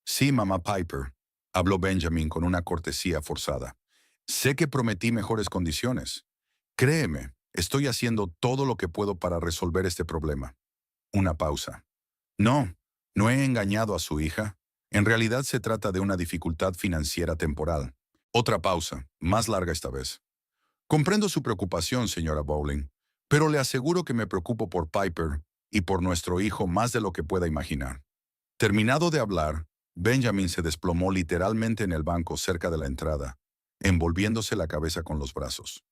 Sí, mamá Piper, habló Benjamin con una cortesía forzada. Sé que prometí mejores condiciones. Créeme, estoy haciendo todo lo que puedo para resolver este problema. Una pausa. No, no he engañado a su hija. En realidad se trata de una dificultad financiera temporal. Otra pausa, más larga esta vez. Comprendo su preocupación, señora Bowling, pero le aseguro que me preocupo por Piper y por nuestro hijo más de lo que pueda imaginar. Terminado de hablar, Benjamin se desplomó literalmente en el banco cerca de la entrada, envolviéndose la cabeza con los brazos.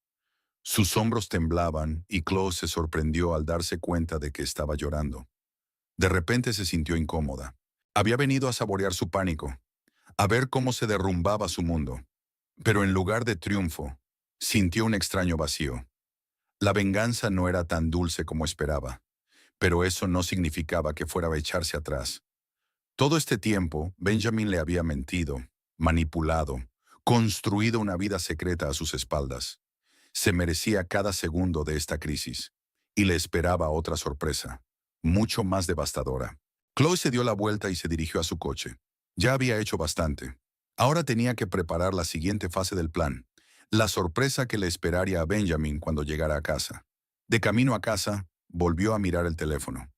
Sus hombros temblaban y Chloe se sorprendió al darse cuenta de que estaba llorando. De repente se sintió incómoda. Había venido a saborear su pánico, a ver cómo se derrumbaba su mundo. Pero en lugar de triunfo, sintió un extraño vacío. La venganza no era tan dulce como esperaba, pero eso no significaba que fuera a echarse atrás. Todo este tiempo, Benjamin le había mentido, manipulado, construido una vida secreta a sus espaldas. Se merecía cada segundo de esta crisis, y le esperaba otra sorpresa, mucho más devastadora. Chloe se dio la vuelta y se dirigió a su coche. Ya había hecho bastante. Ahora tenía que preparar la siguiente fase del plan, la sorpresa que le esperaría a Benjamin cuando llegara a casa. De camino a casa, volvió a mirar el teléfono.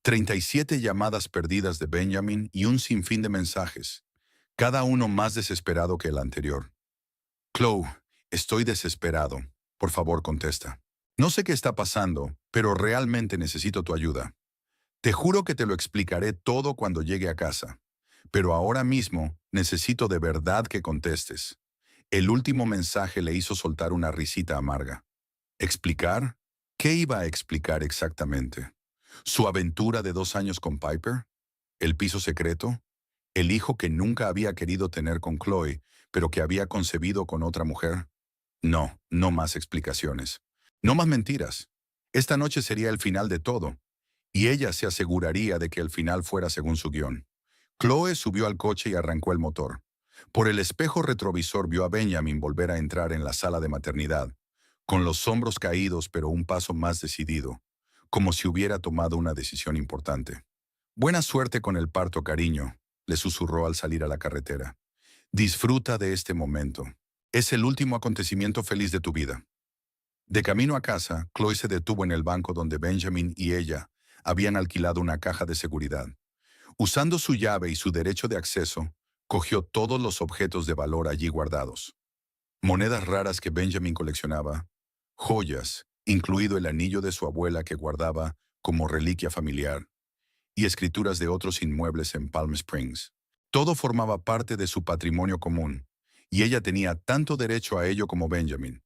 37 llamadas perdidas de Benjamin y un sinfín de mensajes, cada uno más desesperado que el anterior. Chloe, estoy desesperado. Por favor, contesta. No sé qué está pasando, pero realmente necesito tu ayuda. Te juro que te lo explicaré todo cuando llegue a casa. Pero ahora mismo necesito de verdad que contestes. El último mensaje le hizo soltar una risita amarga. ¿Explicar? ¿Qué iba a explicar exactamente? ¿Su aventura de 2 años con Piper? ¿El piso secreto? ¿El hijo que nunca había querido tener con Chloe, pero que había concebido con otra mujer? No, no más explicaciones. No más mentiras. Esta noche sería el final de todo, y ella se aseguraría de que el final fuera según su guión. Chloe subió al coche y arrancó el motor. Por el espejo retrovisor vio a Benjamin volver a entrar en la sala de maternidad, con los hombros caídos pero un paso más decidido, como si hubiera tomado una decisión importante. Buena suerte con el parto, cariño, le susurró al salir a la carretera. Disfruta de este momento. Es el último acontecimiento feliz de tu vida. De camino a casa, Chloe se detuvo en el banco donde Benjamin y ella habían alquilado una caja de seguridad. Usando su llave y su derecho de acceso, cogió todos los objetos de valor allí guardados. Monedas raras que Benjamin coleccionaba, joyas, incluido el anillo de su abuela que guardaba como reliquia familiar, y escrituras de otros inmuebles en Palm Springs. Todo formaba parte de su patrimonio común, y ella tenía tanto derecho a ello como Benjamin.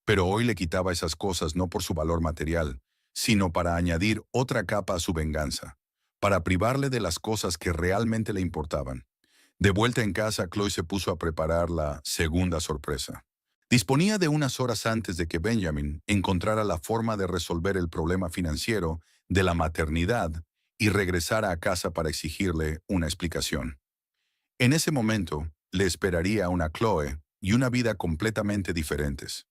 Pero hoy le quitaba esas cosas no por su valor material, sino para añadir otra capa a su venganza, para privarle de las cosas que realmente le importaban. De vuelta en casa, Chloe se puso a preparar la segunda sorpresa. Disponía de unas horas antes de que Benjamin encontrara la forma de resolver el problema financiero de la maternidad y regresara a casa para exigirle una explicación. En ese momento, le esperaría una Chloe y una vida completamente diferentes.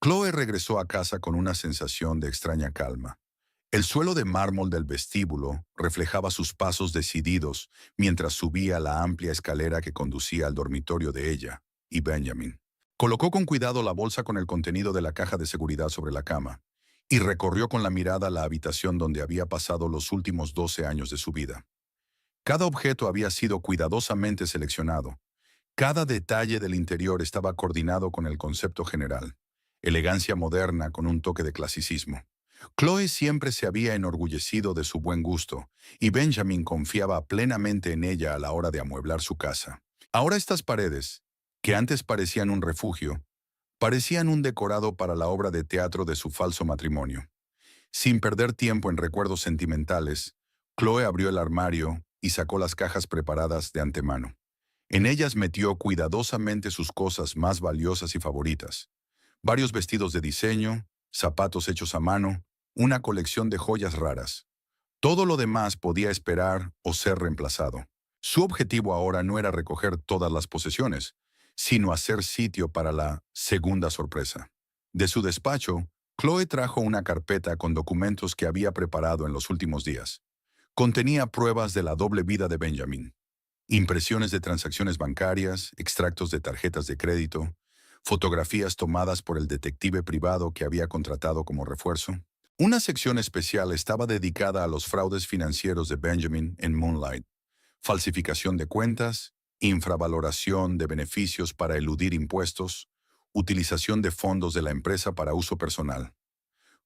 Chloe regresó a casa con una sensación de extraña calma. El suelo de mármol del vestíbulo reflejaba sus pasos decididos mientras subía la amplia escalera que conducía al dormitorio de ella y Benjamin. Colocó con cuidado la bolsa con el contenido de la caja de seguridad sobre la cama y recorrió con la mirada la habitación donde había pasado los últimos 12 años de su vida. Cada objeto había sido cuidadosamente seleccionado. Cada detalle del interior estaba coordinado con el concepto general, elegancia moderna con un toque de clasicismo. Chloe siempre se había enorgullecido de su buen gusto, y Benjamin confiaba plenamente en ella a la hora de amueblar su casa. Ahora estas paredes, que antes parecían un refugio, parecían un decorado para la obra de teatro de su falso matrimonio. Sin perder tiempo en recuerdos sentimentales, Chloe abrió el armario y sacó las cajas preparadas de antemano. En ellas metió cuidadosamente sus cosas más valiosas y favoritas: varios vestidos de diseño, zapatos hechos a mano, una colección de joyas raras. Todo lo demás podía esperar o ser reemplazado. Su objetivo ahora no era recoger todas las posesiones, sino hacer sitio para la segunda sorpresa. De su despacho, Chloe trajo una carpeta con documentos que había preparado en los últimos días. Contenía pruebas de la doble vida de Benjamin, impresiones de transacciones bancarias, extractos de tarjetas de crédito, fotografías tomadas por el detective privado que había contratado como refuerzo. Una sección especial estaba dedicada a los fraudes financieros de Benjamin en Moonlight: falsificación de cuentas, infravaloración de beneficios para eludir impuestos, utilización de fondos de la empresa para uso personal.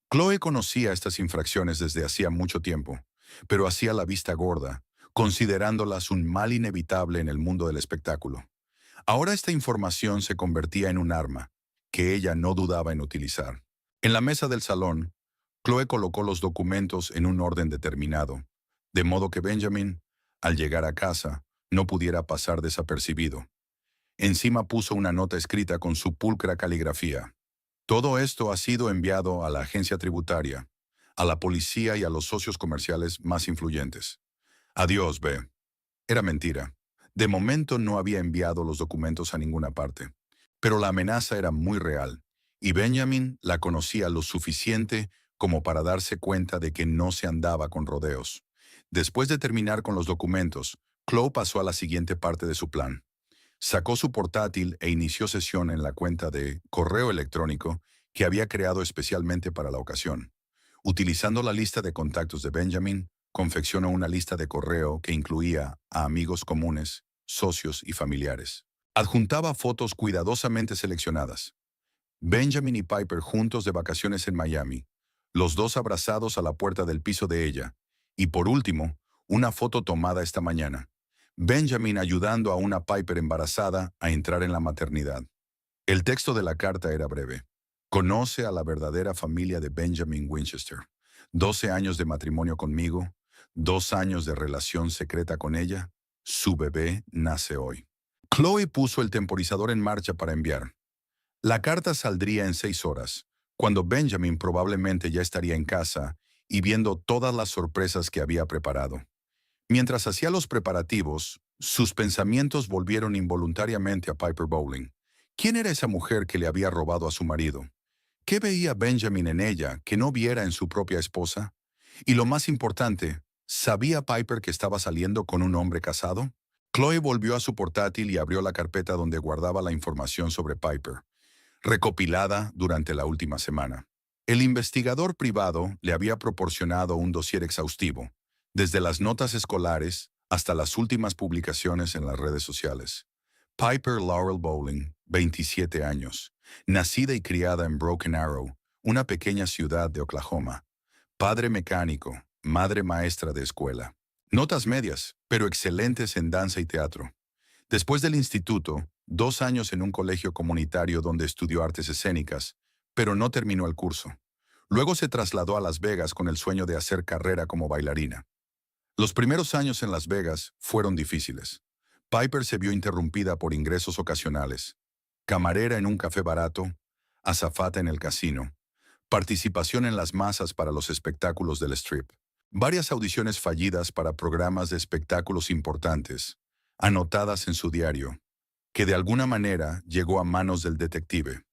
Chloe conocía estas infracciones desde hacía mucho tiempo, pero hacía la vista gorda, considerándolas un mal inevitable en el mundo del espectáculo. Ahora esta información se convertía en un arma, que ella no dudaba en utilizar. En la mesa del salón, Chloe colocó los documentos en un orden determinado, de modo que Benjamin, al llegar a casa, no pudiera pasar desapercibido. Encima puso una nota escrita con su pulcra caligrafía. Todo esto ha sido enviado a la agencia tributaria, a la policía y a los socios comerciales más influyentes. Adiós, B. Era mentira. De momento no había enviado los documentos a ninguna parte. Pero la amenaza era muy real, y Benjamin la conocía lo suficiente como para darse cuenta de que no se andaba con rodeos. Después de terminar con los documentos, Chloe pasó a la siguiente parte de su plan. Sacó su portátil e inició sesión en la cuenta de correo electrónico que había creado especialmente para la ocasión. Utilizando la lista de contactos de Benjamin, confeccionó una lista de correo que incluía a amigos comunes, socios y familiares. Adjuntaba fotos cuidadosamente seleccionadas. Benjamin y Piper juntos de vacaciones en Miami, los dos abrazados a la puerta del piso de ella, y por último, una foto tomada esta mañana: Benjamin ayudando a una Piper embarazada a entrar en la maternidad. El texto de la carta era breve. Conoce a la verdadera familia de Benjamin Winchester. 12 años de matrimonio conmigo, 2 años de relación secreta con ella. Su bebé nace hoy. Chloe puso el temporizador en marcha para enviar. La carta saldría en 6 horas, cuando Benjamin probablemente ya estaría en casa y viendo todas las sorpresas que había preparado. Mientras hacía los preparativos, sus pensamientos volvieron involuntariamente a Piper Bowling. ¿Quién era esa mujer que le había robado a su marido? ¿Qué veía Benjamin en ella que no viera en su propia esposa? Y lo más importante, ¿sabía Piper que estaba saliendo con un hombre casado? Chloe volvió a su portátil y abrió la carpeta donde guardaba la información sobre Piper, recopilada durante la última semana. El investigador privado le había proporcionado un dossier exhaustivo, desde las notas escolares hasta las últimas publicaciones en las redes sociales. Piper Laurel Bowling, 27 años, nacida y criada en Broken Arrow, una pequeña ciudad de Oklahoma. Padre mecánico, madre maestra de escuela. Notas medias, pero excelentes en danza y teatro. Después del instituto, 2 años en un colegio comunitario donde estudió artes escénicas, pero no terminó el curso. Luego se trasladó a Las Vegas con el sueño de hacer carrera como bailarina. Los primeros años en Las Vegas fueron difíciles. Piper se vio interrumpida por ingresos ocasionales. Camarera en un café barato, azafata en el casino, participación en las masas para los espectáculos del strip. Varias audiciones fallidas para programas de espectáculos importantes, anotadas en su diario, que de alguna manera llegó a manos del detective.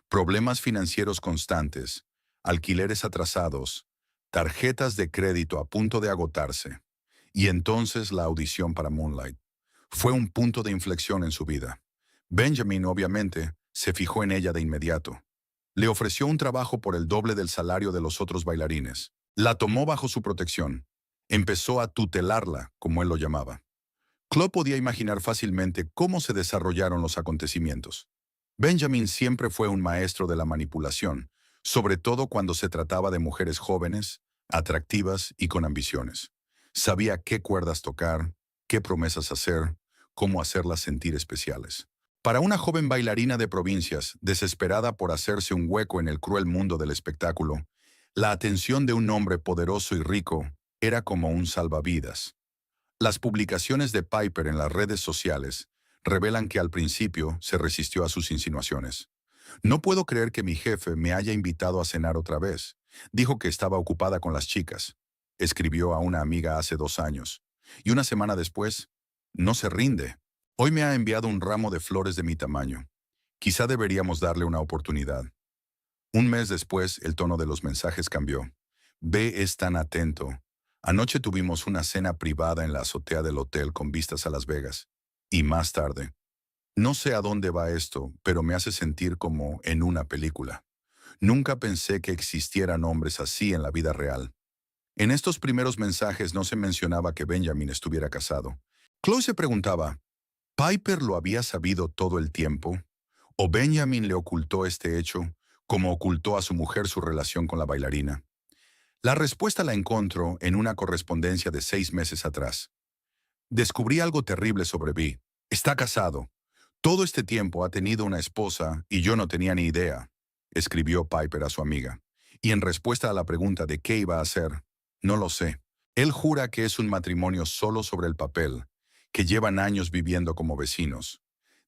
Problemas financieros constantes, alquileres atrasados, tarjetas de crédito a punto de agotarse. Y entonces la audición para Moonlight. Fue un punto de inflexión en su vida. Benjamin, obviamente, se fijó en ella de inmediato. Le ofreció un trabajo por el doble del salario de los otros bailarines. La tomó bajo su protección. Empezó a tutelarla, como él lo llamaba. Chloe podía imaginar fácilmente cómo se desarrollaron los acontecimientos. Benjamin siempre fue un maestro de la manipulación, sobre todo cuando se trataba de mujeres jóvenes, atractivas y con ambiciones. Sabía qué cuerdas tocar, qué promesas hacer, cómo hacerlas sentir especiales. Para una joven bailarina de provincias, desesperada por hacerse un hueco en el cruel mundo del espectáculo, la atención de un hombre poderoso y rico era como un salvavidas. Las publicaciones de Piper en las redes sociales revelan que al principio se resistió a sus insinuaciones. No puedo creer que mi jefe me haya invitado a cenar otra vez. Dijo que estaba ocupada con las chicas. Escribió a una amiga hace 2 años. Y una semana después, no se rinde. Hoy me ha enviado un ramo de flores de mi tamaño. Quizá deberíamos darle una oportunidad. Un mes después, el tono de los mensajes cambió. Ve es tan atento. Anoche tuvimos una cena privada en la azotea del hotel con vistas a Las Vegas. Y más tarde. No sé a dónde va esto, pero me hace sentir como en una película. Nunca pensé que existieran hombres así en la vida real. En estos primeros mensajes no se mencionaba que Benjamin estuviera casado. Chloe se preguntaba, ¿Piper lo había sabido todo el tiempo? ¿O Benjamin le ocultó este hecho, como ocultó a su mujer su relación con la bailarina? La respuesta la encontró en una correspondencia de 6 meses atrás. Descubrí algo terrible sobre Vi. Está casado. Todo este tiempo ha tenido una esposa y yo no tenía ni idea, escribió Piper a su amiga. Y en respuesta a la pregunta de qué iba a hacer, no lo sé. Él jura que es un matrimonio solo sobre el papel, que llevan años viviendo como vecinos.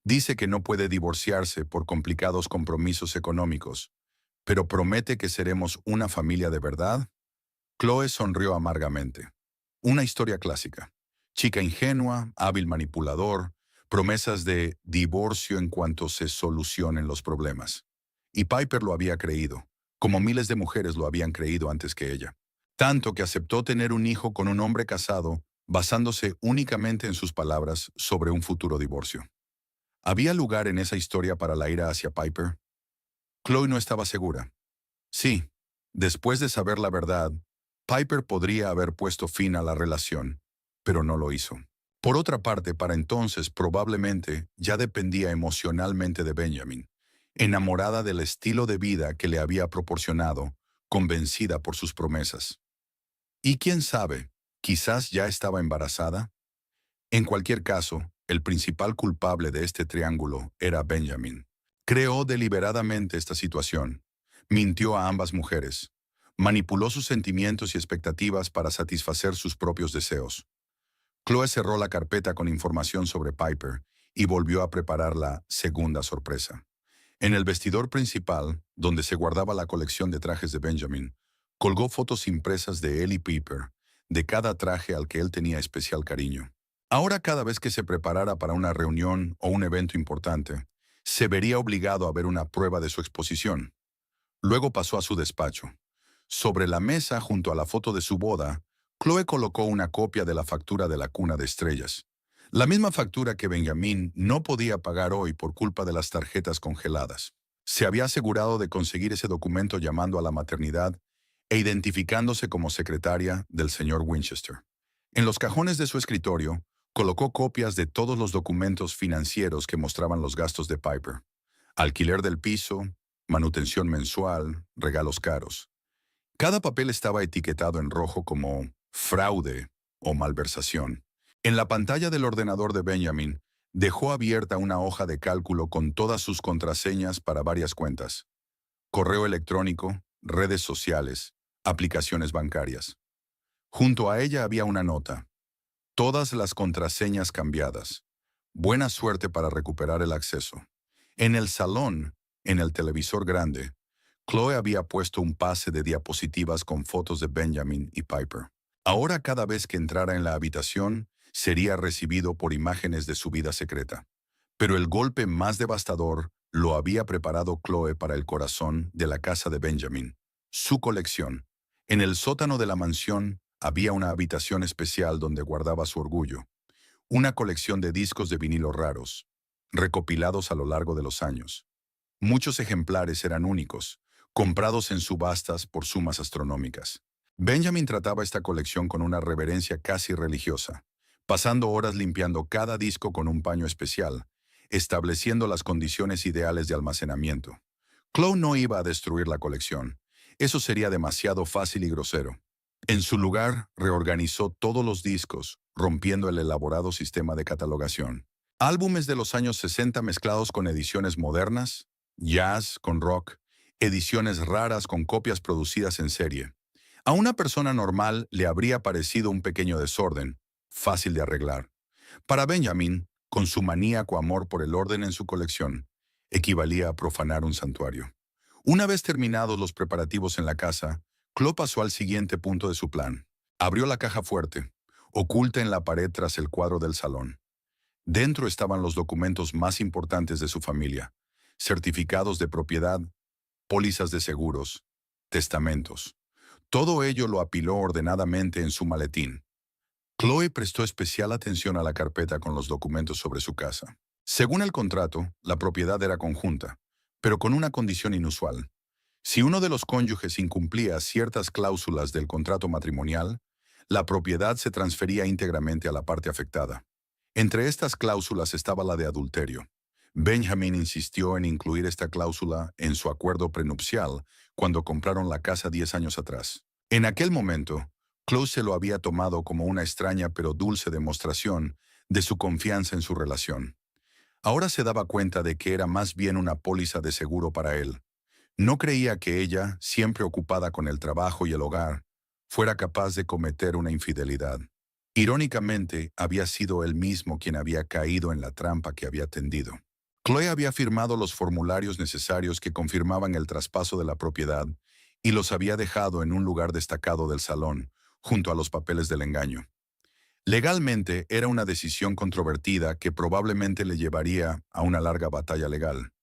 Dice que no puede divorciarse por complicados compromisos económicos, pero promete que seremos una familia de verdad. Chloe sonrió amargamente. Una historia clásica. Chica ingenua, hábil manipulador, promesas de divorcio en cuanto se solucionen los problemas. Y Piper lo había creído, como miles de mujeres lo habían creído antes que ella. Tanto que aceptó tener un hijo con un hombre casado, basándose únicamente en sus palabras sobre un futuro divorcio. ¿Había lugar en esa historia para la ira hacia Piper? Chloe no estaba segura. Sí, después de saber la verdad, Piper podría haber puesto fin a la relación, pero no lo hizo. Por otra parte, para entonces probablemente ya dependía emocionalmente de Benjamin, enamorada del estilo de vida que le había proporcionado, convencida por sus promesas. Y quién sabe, quizás ya estaba embarazada. En cualquier caso, el principal culpable de este triángulo era Benjamin. Creó deliberadamente esta situación. Mintió a ambas mujeres. Manipuló sus sentimientos y expectativas para satisfacer sus propios deseos. Chloe cerró la carpeta con información sobre Piper y volvió a preparar la segunda sorpresa. En el vestidor principal, donde se guardaba la colección de trajes de Benjamin, colgó fotos impresas de él y Piper, de cada traje al que él tenía especial cariño. Ahora cada vez que se preparara para una reunión o un evento importante, se vería obligado a ver una prueba de su exposición. Luego pasó a su despacho. Sobre la mesa, junto a la foto de su boda, Chloe colocó una copia de la factura de la cuna de estrellas. La misma factura que Benjamin no podía pagar hoy por culpa de las tarjetas congeladas. Se había asegurado de conseguir ese documento llamando a la maternidad e identificándose como secretaria del señor Winchester. En los cajones de su escritorio, colocó copias de todos los documentos financieros que mostraban los gastos de Piper. Alquiler del piso, manutención mensual, regalos caros. Cada papel estaba etiquetado en rojo como fraude o malversación. En la pantalla del ordenador de Benjamin, dejó abierta una hoja de cálculo con todas sus contraseñas para varias cuentas. Correo electrónico, redes sociales, aplicaciones bancarias. Junto a ella había una nota. Todas las contraseñas cambiadas. Buena suerte para recuperar el acceso. En el salón, en el televisor grande, Chloe había puesto un pase de diapositivas con fotos de Benjamin y Piper. Ahora cada vez que entrara en la habitación, sería recibido por imágenes de su vida secreta. Pero el golpe más devastador lo había preparado Chloe para el corazón de la casa de Benjamin, su colección. En el sótano de la mansión había una habitación especial donde guardaba su orgullo, una colección de discos de vinilo raros, recopilados a lo largo de los años. Muchos ejemplares eran únicos, comprados en subastas por sumas astronómicas. Benjamin trataba esta colección con una reverencia casi religiosa, pasando horas limpiando cada disco con un paño especial, estableciendo las condiciones ideales de almacenamiento. Chloe no iba a destruir la colección. Eso sería demasiado fácil y grosero. En su lugar, reorganizó todos los discos, rompiendo el elaborado sistema de catalogación. Álbumes de los años 60 mezclados con ediciones modernas, jazz con rock, ediciones raras con copias producidas en serie. A una persona normal le habría parecido un pequeño desorden, fácil de arreglar. Para Benjamin, con su maníaco amor por el orden en su colección, equivalía a profanar un santuario. Una vez terminados los preparativos en la casa, Chloe pasó al siguiente punto de su plan. Abrió la caja fuerte, oculta en la pared tras el cuadro del salón. Dentro estaban los documentos más importantes de su familia: certificados de propiedad, pólizas de seguros, testamentos. Todo ello lo apiló ordenadamente en su maletín. Chloe prestó especial atención a la carpeta con los documentos sobre su casa. Según el contrato, la propiedad era conjunta, pero con una condición inusual. Si uno de los cónyuges incumplía ciertas cláusulas del contrato matrimonial, la propiedad se transfería íntegramente a la parte afectada. Entre estas cláusulas estaba la de adulterio. Benjamin insistió en incluir esta cláusula en su acuerdo prenupcial cuando compraron la casa 10 años atrás. En aquel momento, Chloe se lo había tomado como una extraña pero dulce demostración de su confianza en su relación. Ahora se daba cuenta de que era más bien una póliza de seguro para él. No creía que ella, siempre ocupada con el trabajo y el hogar, fuera capaz de cometer una infidelidad. Irónicamente, había sido él mismo quien había caído en la trampa que había tendido. Chloe había firmado los formularios necesarios que confirmaban el traspaso de la propiedad y los había dejado en un lugar destacado del salón, junto a los papeles del engaño. Legalmente era una decisión controvertida que probablemente le llevaría a una larga batalla legal.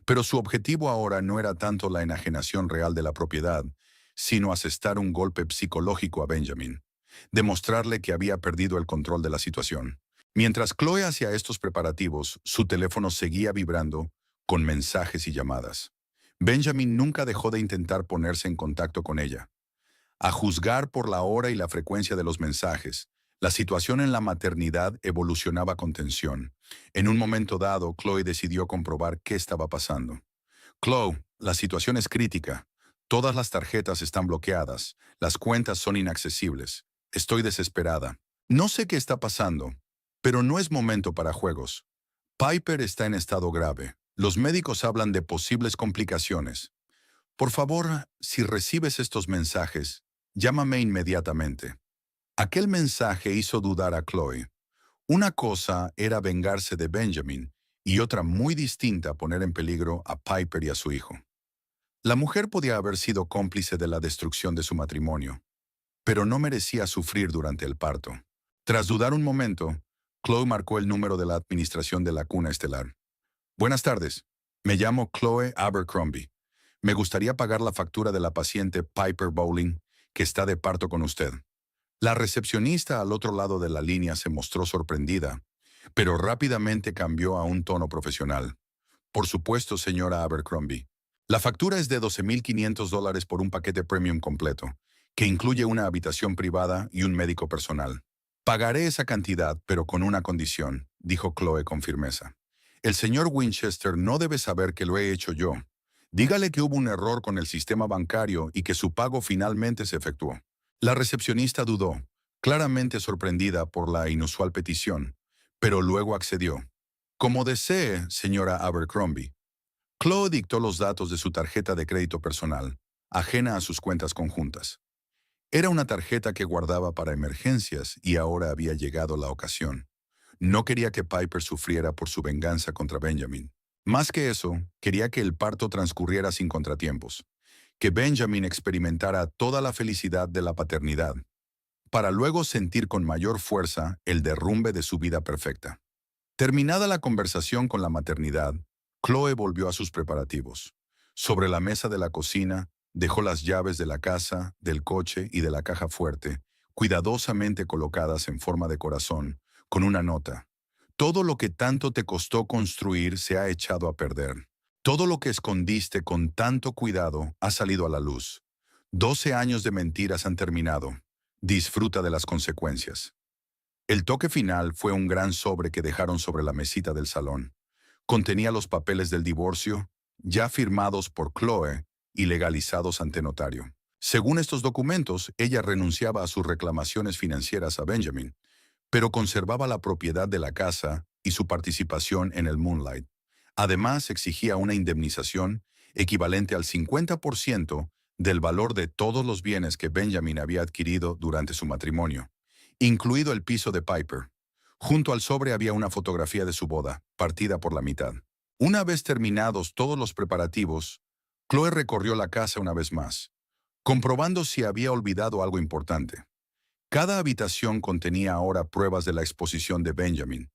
Pero su objetivo ahora no era tanto la enajenación real de la propiedad, sino asestar un golpe psicológico a Benjamin, demostrarle que había perdido el control de la situación. Mientras Chloe hacía estos preparativos, su teléfono seguía vibrando con mensajes y llamadas. Benjamin nunca dejó de intentar ponerse en contacto con ella. A juzgar por la hora y la frecuencia de los mensajes, la situación en la maternidad evolucionaba con tensión. En un momento dado, Chloe decidió comprobar qué estaba pasando. Chloe, la situación es crítica. Todas las tarjetas están bloqueadas. Las cuentas son inaccesibles. Estoy desesperada. No sé qué está pasando, pero no es momento para juegos. Piper está en estado grave. Los médicos hablan de posibles complicaciones. Por favor, si recibes estos mensajes, llámame inmediatamente. Aquel mensaje hizo dudar a Chloe. Una cosa era vengarse de Benjamin y otra muy distinta poner en peligro a Piper y a su hijo. La mujer podía haber sido cómplice de la destrucción de su matrimonio, pero no merecía sufrir durante el parto. Tras dudar un momento, Chloe marcó el número de la administración de la cuna estelar. Buenas tardes. Me llamo Chloe Abercrombie. Me gustaría pagar la factura de la paciente Piper Bowling, que está de parto con usted. La recepcionista al otro lado de la línea se mostró sorprendida, pero rápidamente cambió a un tono profesional. Por supuesto, señora Abercrombie. La factura es de $12,500 por un paquete premium completo, que incluye una habitación privada y un médico personal. Pagaré esa cantidad, pero con una condición, dijo Chloe con firmeza. El señor Winchester no debe saber que lo he hecho yo. Dígale que hubo un error con el sistema bancario y que su pago finalmente se efectuó. La recepcionista dudó, claramente sorprendida por la inusual petición, pero luego accedió. Como desee, señora Abercrombie. Chloe dictó los datos de su tarjeta de crédito personal, ajena a sus cuentas conjuntas. Era una tarjeta que guardaba para emergencias y ahora había llegado la ocasión. No quería que Piper sufriera por su venganza contra Benjamin. Más que eso, quería que el parto transcurriera sin contratiempos, que Benjamin experimentara toda la felicidad de la paternidad, para luego sentir con mayor fuerza el derrumbe de su vida perfecta. Terminada la conversación con la maternidad, Chloe volvió a sus preparativos. Sobre la mesa de la cocina, dejó las llaves de la casa, del coche y de la caja fuerte, cuidadosamente colocadas en forma de corazón, con una nota. Todo lo que tanto te costó construir se ha echado a perder. Todo lo que escondiste con tanto cuidado ha salido a la luz. 12 años de mentiras han terminado. Disfruta de las consecuencias. El toque final fue un gran sobre que dejaron sobre la mesita del salón. Contenía los papeles del divorcio, ya firmados por Chloe y legalizados ante notario. Según estos documentos, ella renunciaba a sus reclamaciones financieras a Benjamin, pero conservaba la propiedad de la casa y su participación en el Moonlight. Además, exigía una indemnización equivalente al 50% del valor de todos los bienes que Benjamin había adquirido durante su matrimonio, incluido el piso de Piper. Junto al sobre había una fotografía de su boda, partida por la mitad. Una vez terminados todos los preparativos, Chloe recorrió la casa una vez más, comprobando si había olvidado algo importante. Cada habitación contenía ahora pruebas de la exposición de Benjamin.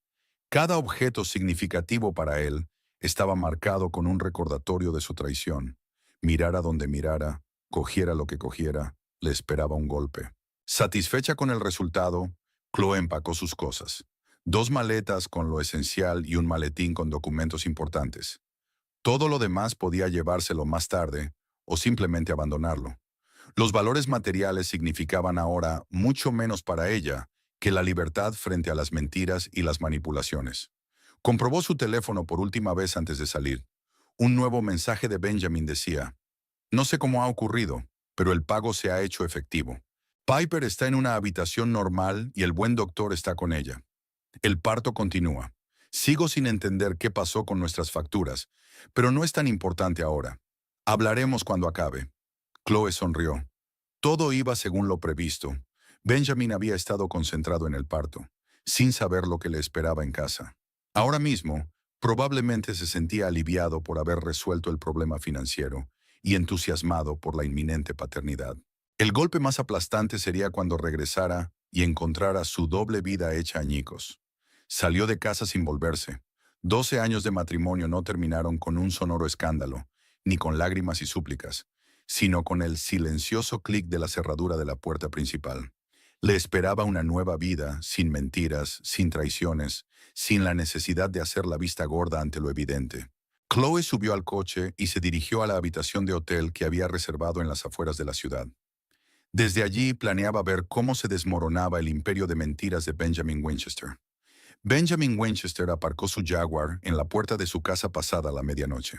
Cada objeto significativo para él estaba marcado con un recordatorio de su traición. Mirara donde mirara, cogiera lo que cogiera, le esperaba un golpe. Satisfecha con el resultado, Chloe empacó sus cosas. 2 maletas con lo esencial y un maletín con documentos importantes. Todo lo demás podía llevárselo más tarde o simplemente abandonarlo. Los valores materiales significaban ahora mucho menos para ella que la libertad frente a las mentiras y las manipulaciones. Comprobó su teléfono por última vez antes de salir. Un nuevo mensaje de Benjamin decía: "No sé cómo ha ocurrido, pero el pago se ha hecho efectivo. Piper está en una habitación normal y el buen doctor está con ella. El parto continúa. Sigo sin entender qué pasó con nuestras facturas, pero no es tan importante ahora. Hablaremos cuando acabe". Chloe sonrió. Todo iba según lo previsto. Benjamin había estado concentrado en el parto, sin saber lo que le esperaba en casa. Ahora mismo, probablemente se sentía aliviado por haber resuelto el problema financiero y entusiasmado por la inminente paternidad. El golpe más aplastante sería cuando regresara y encontrara su doble vida hecha añicos. Salió de casa sin volverse. 12 años de matrimonio no terminaron con un sonoro escándalo, ni con lágrimas y súplicas, sino con el silencioso clic de la cerradura de la puerta principal. Le esperaba una nueva vida, sin mentiras, sin traiciones, sin la necesidad de hacer la vista gorda ante lo evidente. Chloe subió al coche y se dirigió a la habitación de hotel que había reservado en las afueras de la ciudad. Desde allí planeaba ver cómo se desmoronaba el imperio de mentiras de Benjamin Winchester. Benjamin Winchester aparcó su Jaguar en la puerta de su casa pasada la medianoche.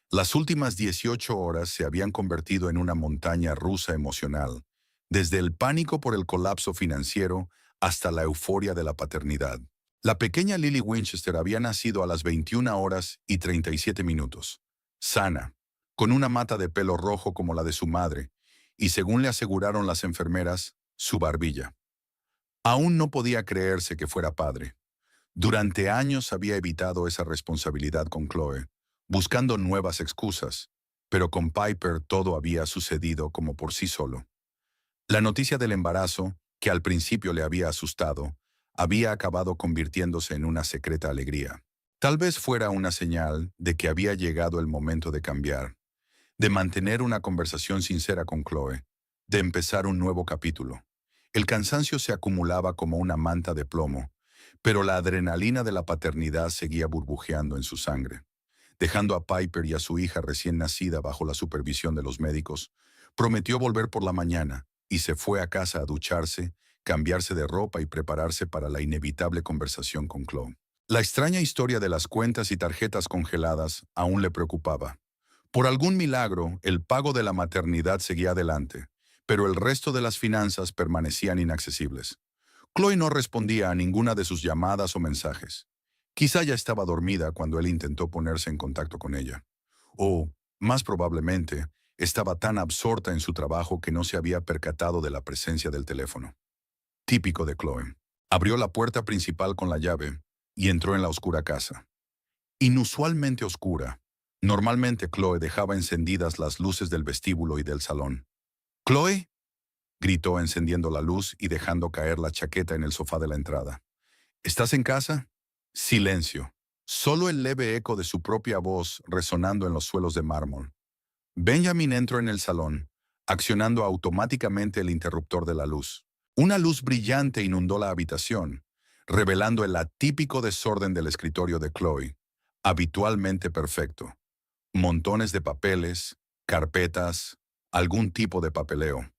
Las últimas 18 horas se habían convertido en una montaña rusa emocional, desde el pánico por el colapso financiero hasta la euforia de la paternidad. La pequeña Lily Winchester había nacido a las 21 horas y 37 minutos, sana, con una mata de pelo rojo como la de su madre, y según le aseguraron las enfermeras, su barbilla. Aún no podía creerse que fuera padre. Durante años había evitado esa responsabilidad con Chloe, buscando nuevas excusas, pero con Piper todo había sucedido como por sí solo. La noticia del embarazo, que al principio le había asustado, había acabado convirtiéndose en una secreta alegría. Tal vez fuera una señal de que había llegado el momento de cambiar, de mantener una conversación sincera con Chloe, de empezar un nuevo capítulo. El cansancio se acumulaba como una manta de plomo, Pero la adrenalina de la paternidad seguía burbujeando en su sangre. Dejando a Piper y a su hija recién nacida bajo la supervisión de los médicos, prometió volver por la mañana y se fue a casa a ducharse, cambiarse de ropa y prepararse para la inevitable conversación con Chloe. La extraña historia de las cuentas y tarjetas congeladas aún le preocupaba. Por algún milagro, el pago de la maternidad seguía adelante, pero el resto de las finanzas permanecían inaccesibles. Chloe no respondía a ninguna de sus llamadas o mensajes. Quizá ya estaba dormida cuando él intentó ponerse en contacto con ella. O, más probablemente, estaba tan absorta en su trabajo que no se había percatado de la presencia del teléfono. Típico de Chloe. Abrió la puerta principal con la llave y entró en la oscura casa. Inusualmente oscura. Normalmente Chloe dejaba encendidas las luces del vestíbulo y del salón. «¡Chloe!», gritó encendiendo la luz y dejando caer la chaqueta en el sofá de la entrada. «¿Estás en casa?». Silencio. Solo el leve eco de su propia voz resonando en los suelos de mármol. Benjamin entró en el salón, accionando automáticamente el interruptor de la luz. Una luz brillante inundó la habitación, revelando el atípico desorden del escritorio de Chloe, habitualmente perfecto. Montones de papeles, carpetas, algún tipo de papeleo.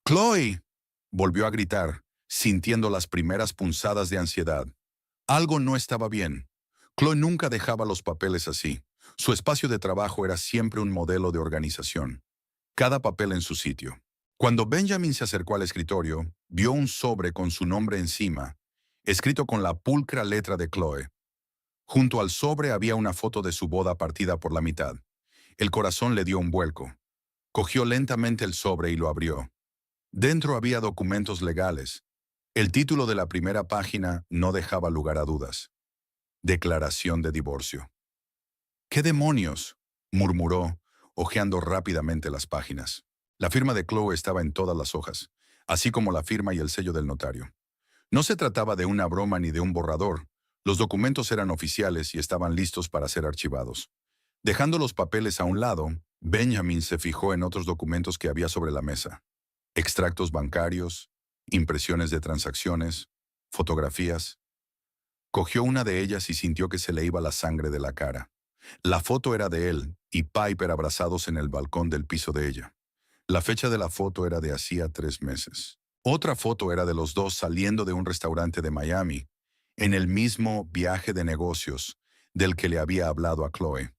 «¡Chloe!», volvió a gritar, sintiendo las primeras punzadas de ansiedad. Algo no estaba bien. Chloe nunca dejaba los papeles así. Su espacio de trabajo era siempre un modelo de organización. Cada papel en su sitio. Cuando Benjamin se acercó al escritorio, vio un sobre con su nombre encima, escrito con la pulcra letra de Chloe. Junto al sobre había una foto de su boda partida por la mitad. El corazón le dio un vuelco. Cogió lentamente el sobre y lo abrió. Dentro había documentos legales. El título de la primera página no dejaba lugar a dudas. Declaración de divorcio. «¿Qué demonios?», murmuró, hojeando rápidamente las páginas. La firma de Chloe estaba en todas las hojas, así como la firma y el sello del notario. No se trataba de una broma ni de un borrador. Los documentos eran oficiales y estaban listos para ser archivados. Dejando los papeles a un lado, Benjamin se fijó en otros documentos que había sobre la mesa. Extractos bancarios, impresiones de transacciones, fotografías. Cogió una de ellas y sintió que se le iba la sangre de la cara. La foto era de él y Piper abrazados en el balcón del piso de ella. La fecha de la foto era de hacía 3 meses. Otra foto era de los dos saliendo de un restaurante de Miami, en el mismo viaje de negocios del que le había hablado a Chloe.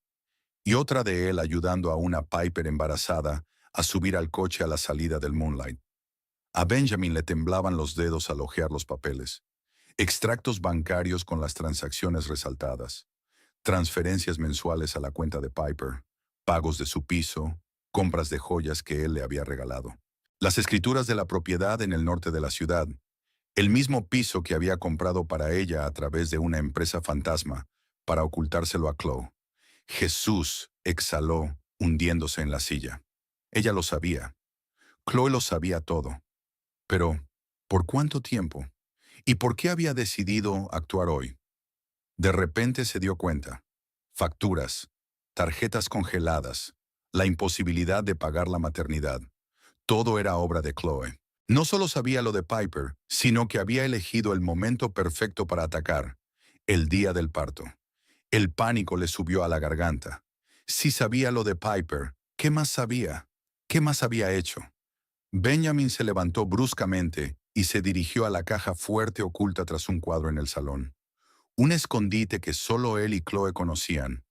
Y otra de él ayudando a una Piper embarazada a subir al coche a la salida del Moonlight. A Benjamin le temblaban los dedos al hojear los papeles. Extractos bancarios con las transacciones resaltadas. Transferencias mensuales a la cuenta de Piper. Pagos de su piso. Compras de joyas que él le había regalado. Las escrituras de la propiedad en el norte de la ciudad. El mismo piso que había comprado para ella a través de una empresa fantasma para ocultárselo a Chloe. Jesús, exhaló, hundiéndose en la silla. Ella lo sabía. Chloe lo sabía todo. Pero, ¿por cuánto tiempo? ¿Y por qué había decidido actuar hoy? De repente se dio cuenta. Facturas, tarjetas congeladas, la imposibilidad de pagar la maternidad. Todo era obra de Chloe. No solo sabía lo de Piper, sino que había elegido el momento perfecto para atacar, el día del parto. El pánico le subió a la garganta. Si sabía lo de Piper, ¿qué más sabía? ¿Qué más había hecho? Benjamin se levantó bruscamente y se dirigió a la caja fuerte oculta tras un cuadro en el salón. Un escondite que solo él y Chloe conocían,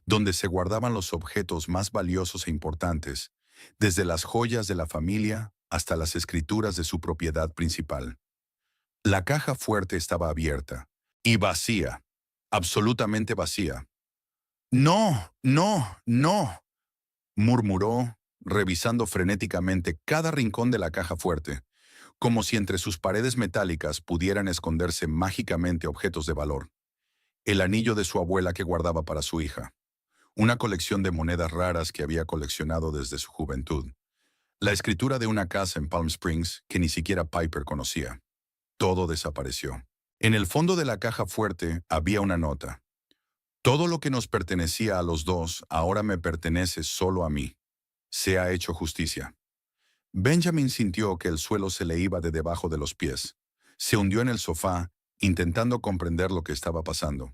donde se guardaban los objetos más valiosos e importantes, desde las joyas de la familia hasta las escrituras de su propiedad principal. La caja fuerte estaba abierta y vacía, absolutamente vacía. «No, no, no», murmuró, revisando frenéticamente cada rincón de la caja fuerte, como si entre sus paredes metálicas pudieran esconderse mágicamente objetos de valor. El anillo de su abuela que guardaba para su hija. Una colección de monedas raras que había coleccionado desde su juventud. La escritura de una casa en Palm Springs que ni siquiera Piper conocía. Todo desapareció. En el fondo de la caja fuerte había una nota. «Todo lo que nos pertenecía a los dos ahora me pertenece solo a mí. Se ha hecho justicia». Benjamin sintió que el suelo se le iba de debajo de los pies. Se hundió en el sofá intentando comprender lo que estaba pasando.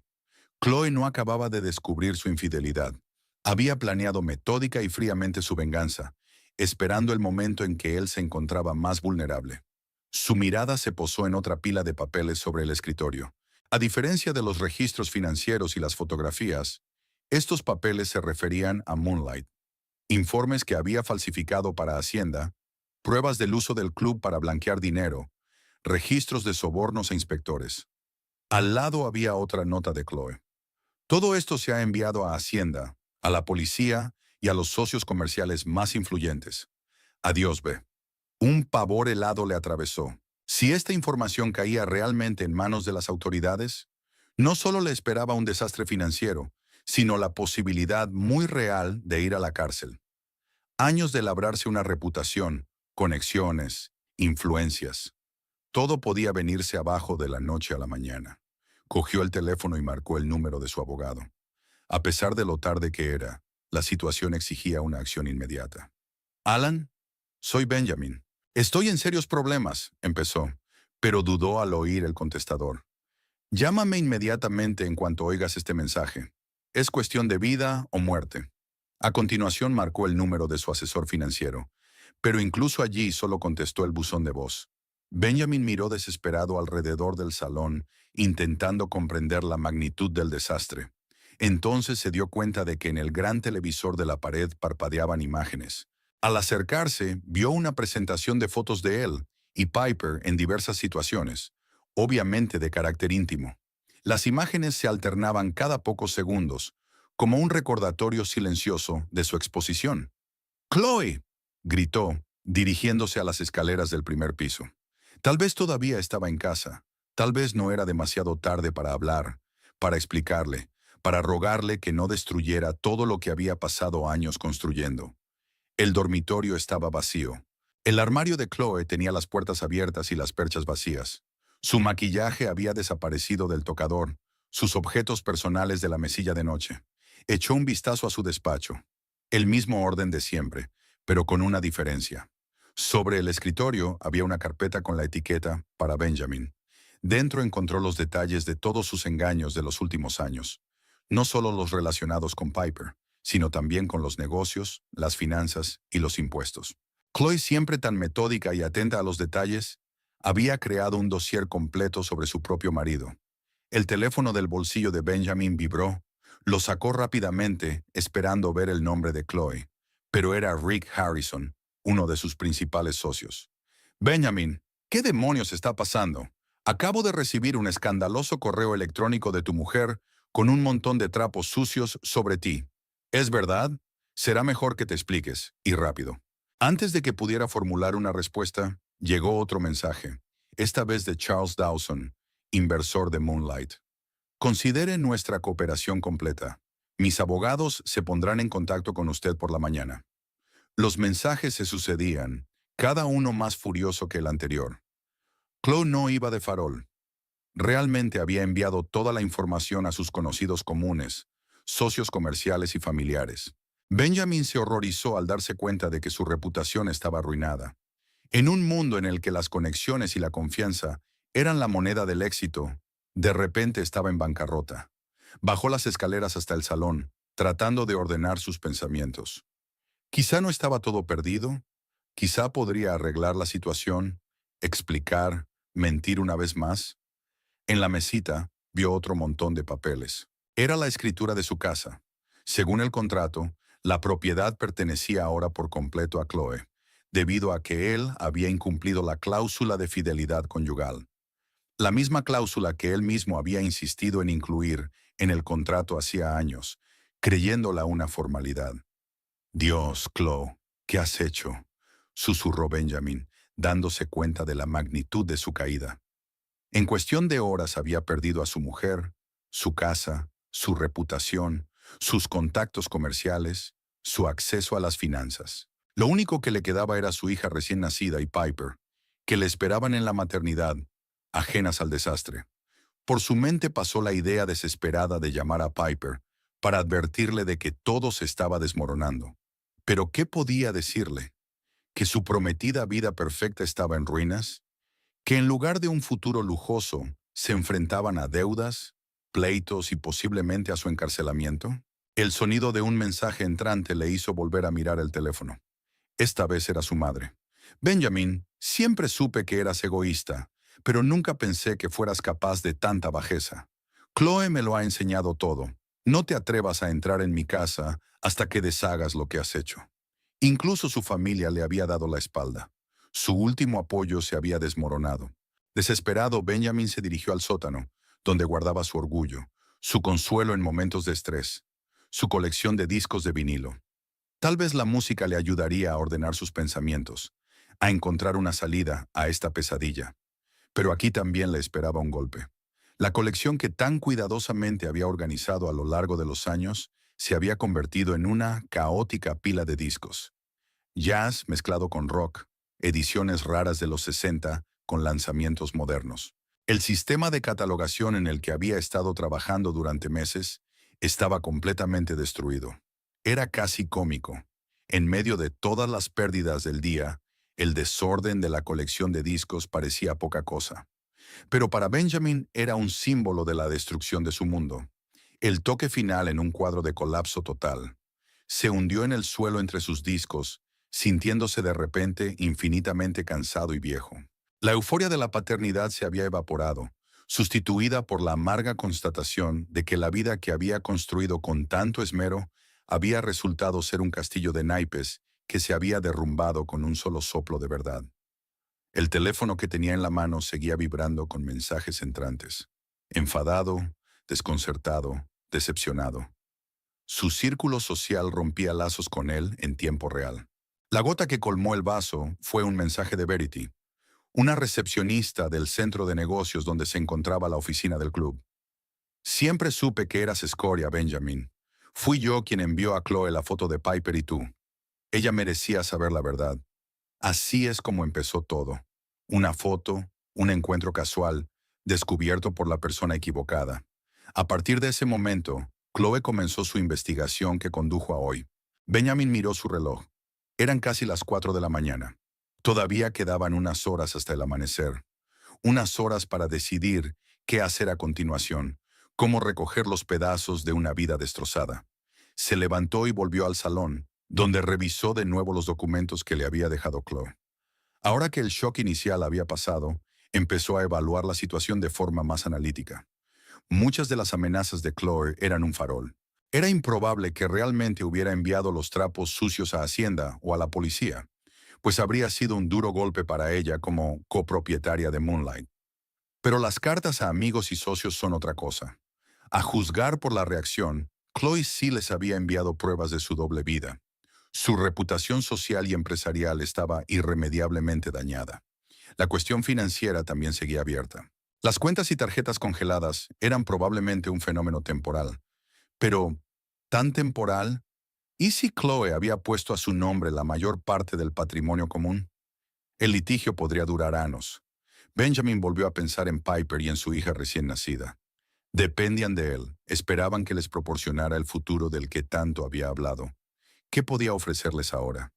Chloe no acababa de descubrir su infidelidad. Había planeado metódica y fríamente su venganza, esperando el momento en que él se encontraba más vulnerable. Su mirada se posó en otra pila de papeles sobre el escritorio. A diferencia de los registros financieros y las fotografías, estos papeles se referían a Moonlight. Informes que había falsificado para Hacienda, pruebas del uso del club para blanquear dinero, registros de sobornos a inspectores. Al lado había otra nota de Chloe. Todo esto se ha enviado a Hacienda, a la policía y a los socios comerciales más influyentes. Adiós, B. Un pavor helado le atravesó. Si esta información caía realmente en manos de las autoridades, no solo le esperaba un desastre financiero, sino la posibilidad muy real de ir a la cárcel. Años de labrarse una reputación, conexiones, influencias. Todo podía venirse abajo de la noche a la mañana. Cogió el teléfono y marcó el número de su abogado. A pesar de lo tarde que era, la situación exigía una acción inmediata. Alan, soy Benjamin. Estoy en serios problemas, empezó, pero dudó al oír el contestador. Llámame inmediatamente en cuanto oigas este mensaje. Es cuestión de vida o muerte. A continuación marcó el número de su asesor financiero, pero incluso allí solo contestó el buzón de voz. Benjamin miró desesperado alrededor del salón, intentando comprender la magnitud del desastre. Entonces se dio cuenta de que en el gran televisor de la pared parpadeaban imágenes. Al acercarse, vio una presentación de fotos de él y Piper en diversas situaciones, obviamente de carácter íntimo. Las imágenes se alternaban cada pocos segundos, como un recordatorio silencioso de su exposición. «¡Chloe!», gritó, dirigiéndose a las escaleras del primer piso. Tal vez todavía estaba en casa, tal vez no era demasiado tarde para hablar, para explicarle, para rogarle que no destruyera todo lo que había pasado años construyendo. El dormitorio estaba vacío. El armario de Chloe tenía las puertas abiertas y las perchas vacías. Su maquillaje había desaparecido del tocador, sus objetos personales de la mesilla de noche. Echó un vistazo a su despacho. El mismo orden de siempre, pero con una diferencia. Sobre el escritorio había una carpeta con la etiqueta para Benjamin. Dentro encontró los detalles de todos sus engaños de los últimos años. No solo los relacionados con Piper, sino también con los negocios, las finanzas y los impuestos. Chloe, siempre tan metódica y atenta a los detalles, había creado un dossier completo sobre su propio marido. El teléfono del bolsillo de Benjamin vibró. Lo sacó rápidamente, esperando ver el nombre de Chloe, pero era Rick Harrison, uno de sus principales socios. «Benjamin, ¿qué demonios está pasando? Acabo de recibir un escandaloso correo electrónico de tu mujer con un montón de trapos sucios sobre ti. ¿Es verdad? Será mejor que te expliques, y rápido». Antes de que pudiera formular una respuesta, llegó otro mensaje, esta vez de Charles Dawson, inversor de Moonlight. «Considere nuestra cooperación completa. Mis abogados se pondrán en contacto con usted por la mañana». Los mensajes se sucedían, cada uno más furioso que el anterior. Chloe no iba de farol. Realmente había enviado toda la información a sus conocidos comunes, socios comerciales y familiares. Benjamin se horrorizó al darse cuenta de que su reputación estaba arruinada. En un mundo en el que las conexiones y la confianza eran la moneda del éxito, de repente estaba en bancarrota. Bajó las escaleras hasta el salón, tratando de ordenar sus pensamientos. Quizá no estaba todo perdido, quizá podría arreglar la situación, explicar, mentir una vez más. En la mesita vio otro montón de papeles. Era la escritura de su casa. Según el contrato, la propiedad pertenecía ahora por completo a Chloe, debido a que él había incumplido la cláusula de fidelidad conyugal. La misma cláusula que él mismo había insistido en incluir en el contrato hacía años, creyéndola una formalidad. «Dios, Chloe, ¿qué has hecho?», susurró Benjamin, dándose cuenta de la magnitud de su caída. En cuestión de horas había perdido a su mujer, su casa, su reputación, sus contactos comerciales, su acceso a las finanzas. Lo único que le quedaba era su hija recién nacida y Piper, que le esperaban en la maternidad, ajenas al desastre. Por su mente pasó la idea desesperada de llamar a Piper para advertirle de que todo se estaba desmoronando. Pero ¿qué podía decirle? ¿Que su prometida vida perfecta estaba en ruinas? ¿Que en lugar de un futuro lujoso, ¿Se enfrentaban a deudas, pleitos y posiblemente a su encarcelamiento? El sonido de un mensaje entrante le hizo volver a mirar el teléfono. Esta vez era su madre. Benjamin, siempre supe que eras egoísta, pero nunca pensé que fueras capaz de tanta bajeza. Chloe me lo ha enseñado todo. No te atrevas a entrar en mi casa hasta que deshagas lo que has hecho. Incluso su familia le había dado la espalda. Su último apoyo se había desmoronado. Desesperado, Benjamin se dirigió al sótano, donde guardaba su orgullo, su consuelo en momentos de estrés, su colección de discos de vinilo. Tal vez la música le ayudaría a ordenar sus pensamientos, a encontrar una salida a esta pesadilla. Pero aquí también le esperaba un golpe. La colección que tan cuidadosamente había organizado a lo largo de los años se había convertido en una caótica pila de discos. Jazz mezclado con rock, ediciones raras de los 60 con lanzamientos modernos. El sistema de catalogación en el que había estado trabajando durante meses estaba completamente destruido. Era casi cómico. En medio de todas las pérdidas del día, el desorden de la colección de discos parecía poca cosa. Pero para Benjamin era un símbolo de la destrucción de su mundo. El toque final en un cuadro de colapso total. Se hundió en el suelo entre sus discos, sintiéndose de repente infinitamente cansado y viejo. La euforia de la paternidad se había evaporado, sustituida por la amarga constatación de que la vida que había construido con tanto esmero había resultado ser un castillo de naipes que se había derrumbado con un solo soplo de verdad. El teléfono que tenía en la mano seguía vibrando con mensajes entrantes. Enfadado, desconcertado, decepcionado. Su círculo social rompía lazos con él en tiempo real. La gota que colmó el vaso fue un mensaje de Verity, una recepcionista del centro de negocios donde se encontraba la oficina del club. Siempre supe que eras escoria, Benjamin. Fui yo quien envió a Chloe la foto de Piper y tú. Ella merecía saber la verdad. Así es como empezó todo. Una foto, un encuentro casual, descubierto por la persona equivocada. A partir de ese momento, Chloe comenzó su investigación que condujo a hoy. Benjamin miró su reloj. Eran casi las 4 de la mañana. Todavía quedaban unas horas hasta el amanecer. Unas horas para decidir qué hacer a continuación, cómo recoger los pedazos de una vida destrozada. Se levantó y volvió al salón, donde revisó de nuevo los documentos que le había dejado Chloe. Ahora que el shock inicial había pasado, empezó a evaluar la situación de forma más analítica. Muchas de las amenazas de Chloe eran un farol. Era improbable que realmente hubiera enviado los trapos sucios a Hacienda o a la policía, pues habría sido un duro golpe para ella como copropietaria de Moonlight. Pero las cartas a amigos y socios son otra cosa. A juzgar por la reacción, Chloe sí les había enviado pruebas de su doble vida. Su reputación social y empresarial estaba irremediablemente dañada. La cuestión financiera también seguía abierta. Las cuentas y tarjetas congeladas eran probablemente un fenómeno temporal. Pero, ¿tan temporal? ¿Y si Chloe había puesto a su nombre la mayor parte del patrimonio común? El litigio podría durar años. Benjamin volvió a pensar en Piper y en su hija recién nacida. Dependían de él, esperaban que les proporcionara el futuro del que tanto había hablado. ¿Qué podía ofrecerles ahora?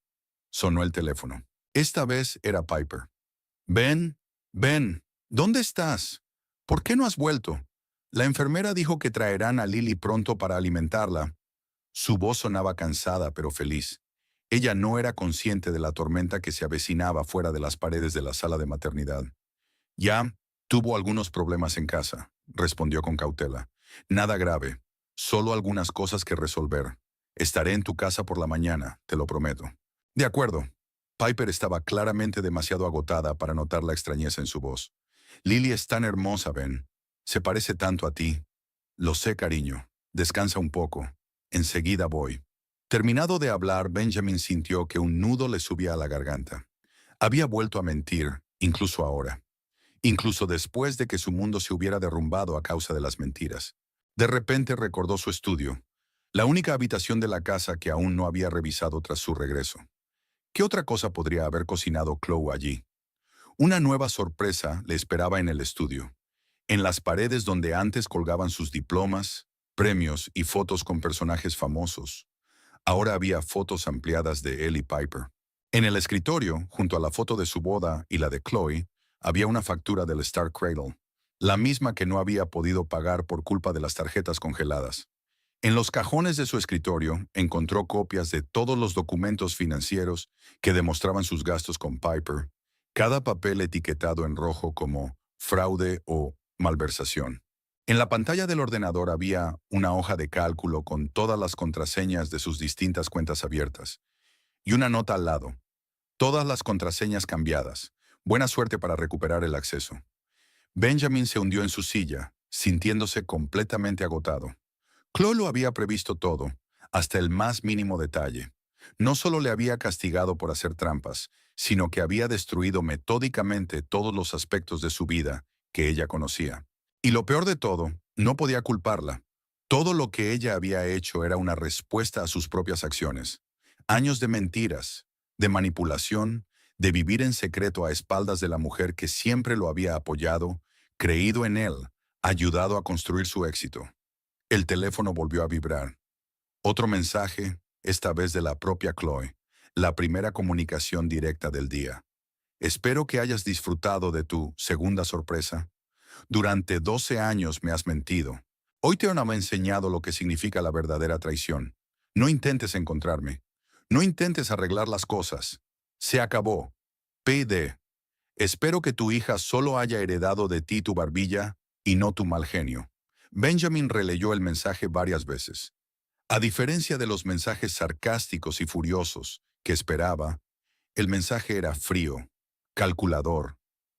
Sonó el teléfono. Esta vez era Piper. Ben, Ben, ¿dónde estás? ¿Por qué no has vuelto? La enfermera dijo que traerán a Lily pronto para alimentarla. Su voz sonaba cansada pero feliz. Ella no era consciente de la tormenta que se avecinaba fuera de las paredes de la sala de maternidad. Ya, tuvo algunos problemas en casa, respondió con cautela. Nada grave, solo algunas cosas que resolver. Estaré en tu casa por la mañana, te lo prometo. De acuerdo. Piper estaba claramente demasiado agotada para notar la extrañeza en su voz. Lily es tan hermosa, Ben. Se parece tanto a ti. Lo sé, cariño. Descansa un poco. Enseguida voy. Terminado de hablar, Benjamin sintió que un nudo le subía a la garganta. Había vuelto a mentir, incluso ahora. Incluso después de que su mundo se hubiera derrumbado a causa de las mentiras. De repente recordó su estudio, la única habitación de la casa que aún no había revisado tras su regreso. ¿Qué otra cosa podría haber cocinado Chloe allí? Una nueva sorpresa le esperaba en el estudio. En las paredes donde antes colgaban sus diplomas, premios y fotos con personajes famosos, ahora había fotos ampliadas de él y Piper. En el escritorio, junto a la foto de su boda y la de Chloe, había una factura del Star Cradle. la misma que no había podido pagar por culpa de las tarjetas congeladas. En los cajones de su escritorio encontró copias de todos los documentos financieros que demostraban sus gastos con Piper, cada papel etiquetado en rojo como fraude o malversación. En la pantalla del ordenador había una hoja de cálculo con todas las contraseñas de sus distintas cuentas abiertas y una nota al lado. Todas las contraseñas cambiadas. Buena suerte para recuperar el acceso. Benjamin se hundió en su silla, sintiéndose completamente agotado. Chloe lo había previsto todo, hasta el más mínimo detalle. No solo le había castigado por hacer trampas, sino que había destruido metódicamente todos los aspectos de su vida que ella conocía. Y lo peor de todo, no podía culparla. Todo lo que ella había hecho era una respuesta a sus propias acciones. Años de mentiras, de manipulación, de vivir en secreto a espaldas de la mujer que siempre lo había apoyado, creído en él, ayudado a construir su éxito. El teléfono volvió a vibrar. Otro mensaje, esta vez de la propia Chloe, la primera comunicación directa del día. Espero que hayas disfrutado de tu segunda sorpresa. Durante 12 años me has mentido. Hoy te he enseñado lo que significa la verdadera traición. No intentes encontrarme. No intentes arreglar las cosas. Se acabó. P.D. Espero que tu hija solo haya heredado de ti tu barbilla y no tu mal genio. Benjamin releyó el mensaje varias veces. A diferencia de los mensajes sarcásticos y furiosos que esperaba, el mensaje era frío, calculador,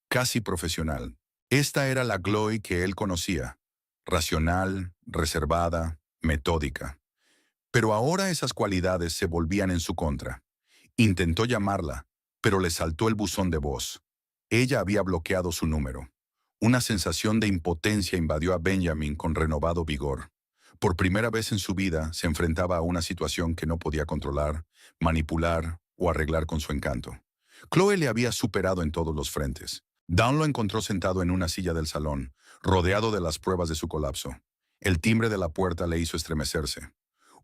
casi profesional. Esta era la Chloe que él conocía, racional, reservada, metódica. Pero ahora esas cualidades se volvían en su contra. Intentó llamarla, pero le saltó el buzón de voz. Ella había bloqueado su número. Una sensación de impotencia invadió a Benjamin con renovado vigor. Por primera vez en su vida se enfrentaba a una situación que no podía controlar, manipular o arreglar con su encanto. Chloe le había superado en todos los frentes. Dawn lo encontró sentado en una silla del salón, rodeado de las pruebas de su colapso. El timbre de la puerta le hizo estremecerse.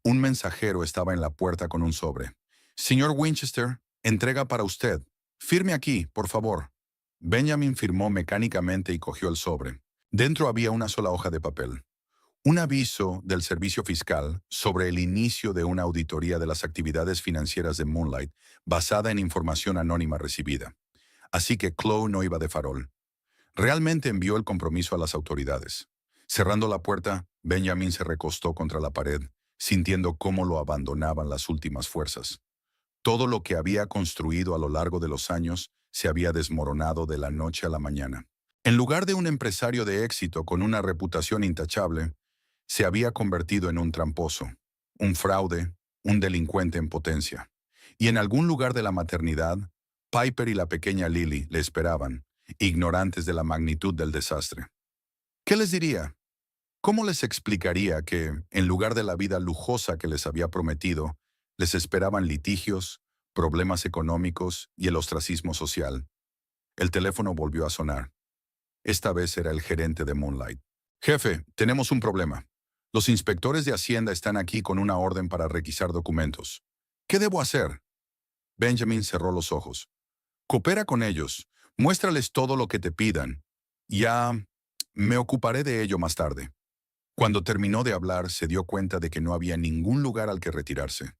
Un mensajero estaba en la puerta con un sobre. «Señor Winchester, entrega para usted. Firme aquí, por favor». Benjamin firmó mecánicamente y cogió el sobre. Dentro había una sola hoja de papel. Un aviso del Servicio Fiscal sobre el inicio de una auditoría de las actividades financieras de Moonlight basada en información anónima recibida. Así que Chloe no iba de farol. Realmente envió el compromiso a las autoridades. Cerrando la puerta, Benjamin se recostó contra la pared, sintiendo cómo lo abandonaban las últimas fuerzas. Todo lo que había construido a lo largo de los años se había desmoronado de la noche a la mañana. En lugar de un empresario de éxito con una reputación intachable, se había convertido en un tramposo, un fraude, un delincuente en potencia. Y en algún lugar de la maternidad, Piper y la pequeña Lily le esperaban, ignorantes de la magnitud del desastre. ¿Qué les diría? ¿Cómo les explicaría que, en lugar de la vida lujosa que les había prometido, les esperaban litigios, problemas económicos y el ostracismo social? El teléfono volvió a sonar. Esta vez era el gerente de Moonlight. «Jefe, tenemos un problema. Los inspectores de Hacienda están aquí con una orden para requisar documentos. ¿Qué debo hacer?» Benjamin cerró los ojos. «Coopera con ellos. Muéstrales todo lo que te pidan. Ya me ocuparé de ello más tarde». Cuando terminó de hablar, se dio cuenta de que no había ningún lugar al que retirarse.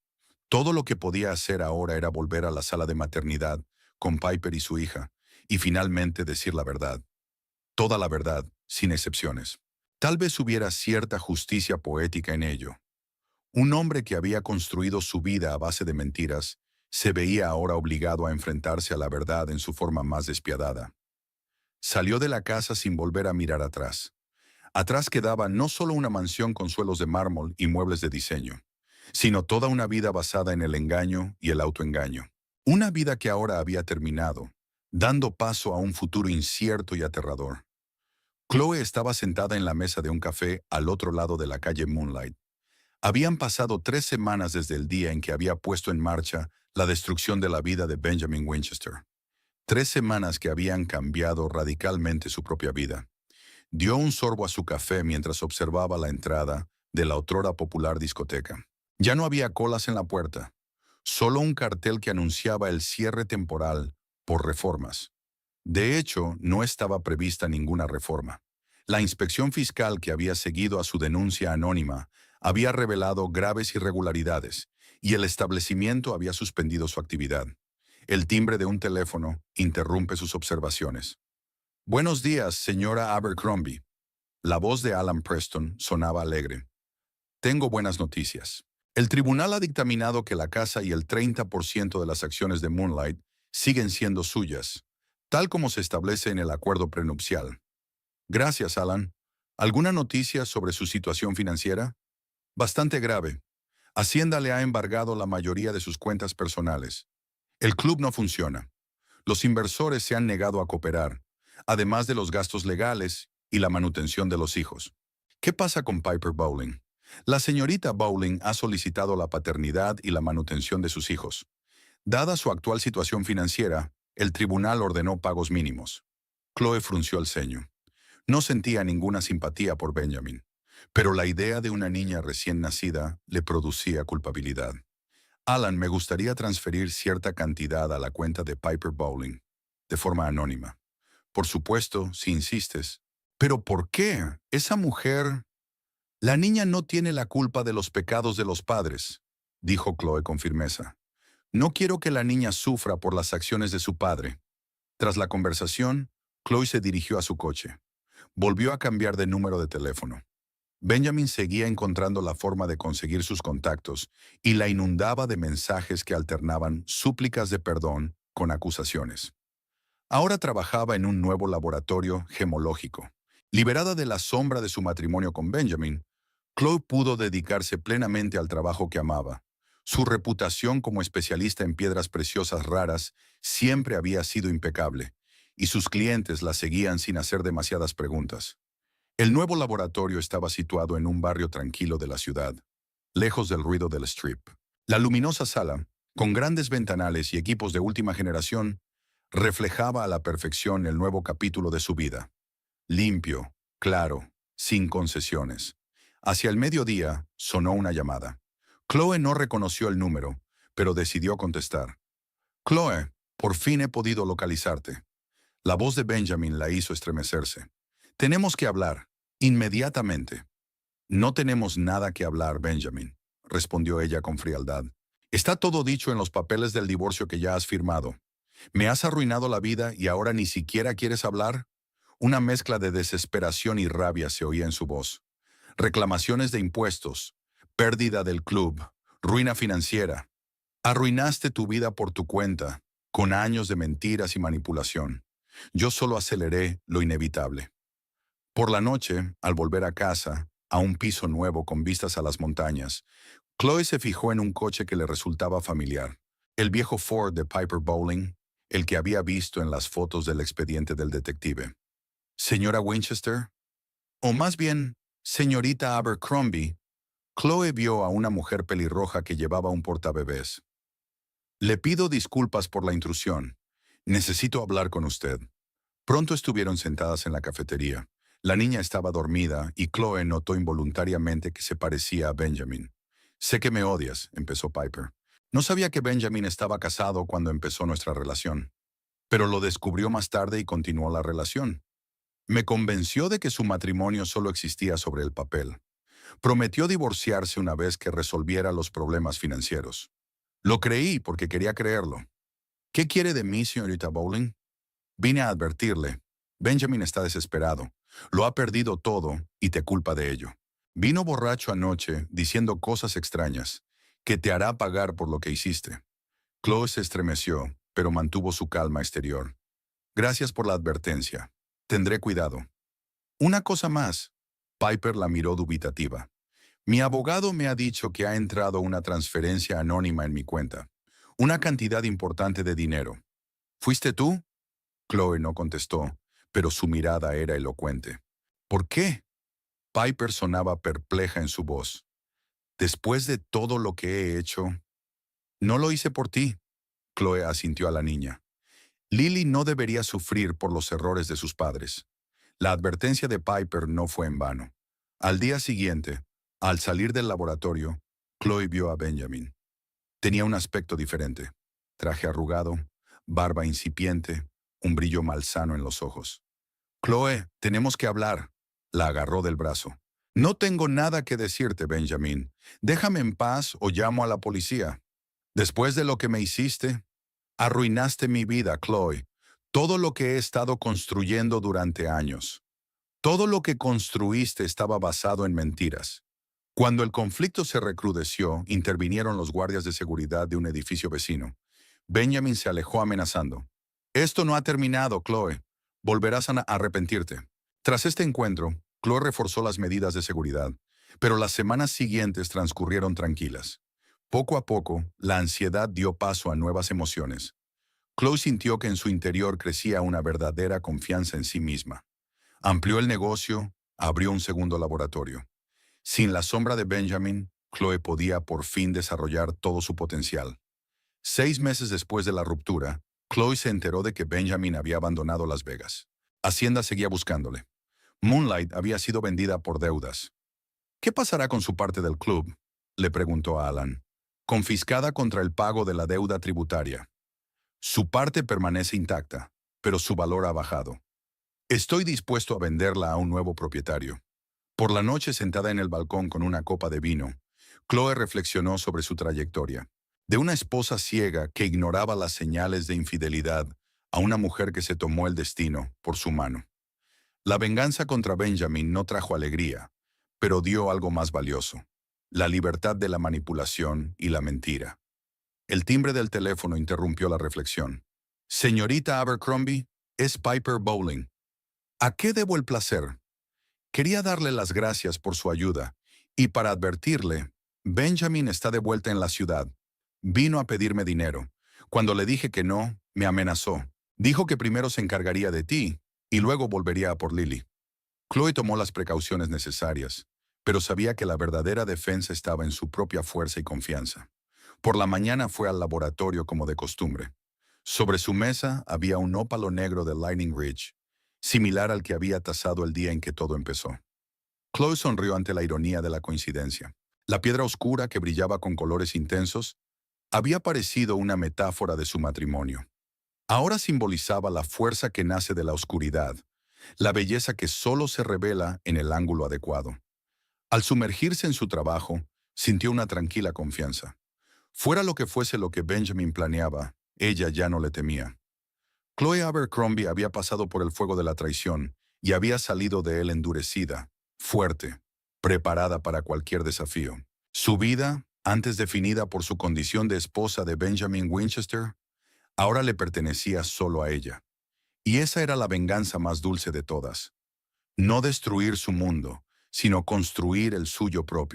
Todo lo que podía hacer ahora era volver a la sala de maternidad con Piper y su hija, y finalmente decir la verdad. Toda la verdad, sin excepciones. Tal vez hubiera cierta justicia poética en ello. Un hombre que había construido su vida a base de mentiras se veía ahora obligado a enfrentarse a la verdad en su forma más despiadada. Salió de la casa sin volver a mirar atrás. Atrás quedaba no solo una mansión con suelos de mármol y muebles de diseño, sino toda una vida basada en el engaño y el autoengaño. Una vida que ahora había terminado, dando paso a un futuro incierto y aterrador. Chloe estaba sentada en la mesa de un café al otro lado de la calle Moonlight. Habían pasado 3 semanas desde el día en que había puesto en marcha la destrucción de la vida de Benjamin Winchester. 3 semanas que habían cambiado radicalmente su propia vida. Dio un sorbo a su café mientras observaba la entrada de la otrora popular discoteca. Ya no había colas en la puerta, solo un cartel que anunciaba el cierre temporal por reformas. De hecho, no estaba prevista ninguna reforma. La inspección fiscal que había seguido a su denuncia anónima había revelado graves irregularidades y el establecimiento había suspendido su actividad. El timbre de un teléfono interrumpe sus observaciones. Buenos días, señora Abercrombie. La voz de Alan Preston sonaba alegre. Tengo buenas noticias. El tribunal ha dictaminado que la casa y el 30% de las acciones de Moonlight siguen siendo suyas, tal como se establece en el acuerdo prenupcial. Gracias, Alan. ¿Alguna noticia sobre su situación financiera? Bastante grave. Hacienda le ha embargado la mayoría de sus cuentas personales. El club no funciona. Los inversores se han negado a cooperar, además de los gastos legales y la manutención de los hijos. ¿Qué pasa con Piper Bowling? La señorita Bowling ha solicitado la paternidad y la manutención de sus hijos. Dada su actual situación financiera, el tribunal ordenó pagos mínimos. Chloe frunció el ceño. No sentía ninguna simpatía por Benjamin, pero la idea de una niña recién nacida le producía culpabilidad. Alan, me gustaría transferir cierta cantidad a la cuenta de Piper Bowling, de forma anónima. Por supuesto, si insistes. ¿Pero por qué? Esa mujer... La niña no tiene la culpa de los pecados de los padres, dijo Chloe con firmeza. No quiero que la niña sufra por las acciones de su padre. Tras la conversación, Chloe se dirigió a su coche. Volvió a cambiar de número de teléfono. Benjamin seguía encontrando la forma de conseguir sus contactos y la inundaba de mensajes que alternaban súplicas de perdón con acusaciones. Ahora trabajaba en un nuevo laboratorio gemológico. Liberada de la sombra de su matrimonio con Benjamin, Chloe pudo dedicarse plenamente al trabajo que amaba. Su reputación como especialista en piedras preciosas raras siempre había sido impecable, y sus clientes la seguían sin hacer demasiadas preguntas. El nuevo laboratorio estaba situado en un barrio tranquilo de la ciudad, lejos del ruido del strip. La luminosa sala, con grandes ventanales y equipos de última generación, reflejaba a la perfección el nuevo capítulo de su vida. Limpio, claro, sin concesiones. Hacia el mediodía sonó una llamada. Chloe no reconoció el número, pero decidió contestar. Chloe, por fin he podido localizarte. La voz de Benjamin la hizo estremecerse. Tenemos que hablar, inmediatamente. No tenemos nada que hablar, Benjamin, respondió ella con frialdad. Está todo dicho en los papeles del divorcio que ya has firmado. ¿Me has arruinado la vida y ahora ni siquiera quieres hablar? Una mezcla de desesperación y rabia se oía en su voz. Reclamaciones de impuestos, pérdida del club, ruina financiera. Arruinaste tu vida por tu cuenta, con años de mentiras y manipulación. Yo solo aceleré lo inevitable. Por la noche, al volver a casa, a un piso nuevo con vistas a las montañas, Chloe se fijó en un coche que le resultaba familiar. El viejo Ford de Piper Bowling, el que había visto en las fotos del expediente del detective. Señora Winchester, o más bien, señorita Abercrombie, Chloe vio a una mujer pelirroja que llevaba un portabebés. Le pido disculpas por la intrusión. Necesito hablar con usted. Pronto estuvieron sentadas en la cafetería. La niña estaba dormida y Chloe notó involuntariamente que se parecía a Benjamin. Sé que me odias, empezó Piper. No sabía que Benjamin estaba casado cuando empezó nuestra relación, pero lo descubrió más tarde y continuó la relación. Me convenció de que su matrimonio solo existía sobre el papel. Prometió divorciarse una vez que resolviera los problemas financieros. Lo creí porque quería creerlo. ¿Qué quiere de mí, señorita Bowling? Vine a advertirle. Benjamin está desesperado. Lo ha perdido todo y te culpa de ello. Vino borracho anoche diciendo cosas extrañas, que te hará pagar por lo que hiciste. Chloe se estremeció, pero mantuvo su calma exterior. Gracias por la advertencia. Tendré cuidado. Una cosa más. Piper la miró dubitativa. Mi abogado me ha dicho que ha entrado una transferencia anónima en mi cuenta. Una cantidad importante de dinero. ¿Fuiste tú? Chloe no contestó, pero su mirada era elocuente. ¿Por qué? Piper sonaba perpleja en su voz. Después de todo lo que he hecho... No lo hice por ti, Chloe asintió a la niña. Lily no debería sufrir por los errores de sus padres. La advertencia de Piper no fue en vano. Al día siguiente, al salir del laboratorio, Chloe vio a Benjamin. Tenía un aspecto diferente. Traje arrugado, barba incipiente, un brillo malsano en los ojos. Chloe, tenemos que hablar. la agarró del brazo. No tengo nada que decirte, Benjamin. Déjame en paz o llamo a la policía. Después de lo que me hiciste, arruinaste mi vida, Chloe. Todo lo que he estado construyendo durante años. Todo lo que construiste estaba basado en mentiras. Cuando el conflicto se recrudeció, intervinieron los guardias de seguridad de un edificio vecino. Benjamin se alejó amenazando. Esto no ha terminado, Chloe. Volverás a arrepentirte. Tras este encuentro, Chloe reforzó las medidas de seguridad, pero las semanas siguientes transcurrieron tranquilas. Poco a poco, la ansiedad dio paso a nuevas emociones. Chloe sintió que en su interior crecía una verdadera confianza en sí misma. Amplió el negocio, abrió un segundo laboratorio. Sin la sombra de Benjamin, Chloe podía por fin desarrollar todo su potencial. 6 meses después de la ruptura, Chloe se enteró de que Benjamin había abandonado Las Vegas. Hacienda seguía buscándole. Moonlight había sido vendida por deudas. ¿Qué pasará con su parte del club?, le preguntó a Alan. Confiscada contra el pago de la deuda tributaria. Su parte permanece intacta, pero su valor ha bajado. Estoy dispuesto a venderla a un nuevo propietario. Por la noche, sentada en el balcón con una copa de vino, Chloe reflexionó sobre su trayectoria. De una esposa ciega que ignoraba las señales de infidelidad a una mujer que se tomó el destino por su mano. La venganza contra Benjamin no trajo alegría, pero dio algo más valioso: la libertad de la manipulación y la mentira. El timbre del teléfono interrumpió la reflexión. Señorita Abercrombie, es Piper Bowling. ¿A qué debo el placer? Quería darle las gracias por su ayuda y para advertirle, Benjamin está de vuelta en la ciudad. Vino a pedirme dinero. Cuando le dije que no, me amenazó. Dijo que primero se encargaría de ti y luego volvería a por Lily. Chloe tomó las precauciones necesarias, pero sabía que la verdadera defensa estaba en su propia fuerza y confianza. Por la mañana fue al laboratorio como de costumbre. Sobre su mesa había un ópalo negro de Lightning Ridge, similar al que había tasado el día en que todo empezó. Chloe sonrió ante la ironía de la coincidencia. La piedra oscura, que brillaba con colores intensos, había parecido una metáfora de su matrimonio. Ahora simbolizaba la fuerza que nace de la oscuridad, la belleza que solo se revela en el ángulo adecuado. Al sumergirse en su trabajo, sintió una tranquila confianza. Fuera lo que fuese lo que Benjamin planeaba, ella ya no le temía. Chloe Abercrombie había pasado por el fuego de la traición y había salido de él endurecida, fuerte, preparada para cualquier desafío. Su vida, antes definida por su condición de esposa de Benjamin Winchester, ahora le pertenecía solo a ella. Y esa era la venganza más dulce de todas. No destruir su mundo, sino construir el suyo propio.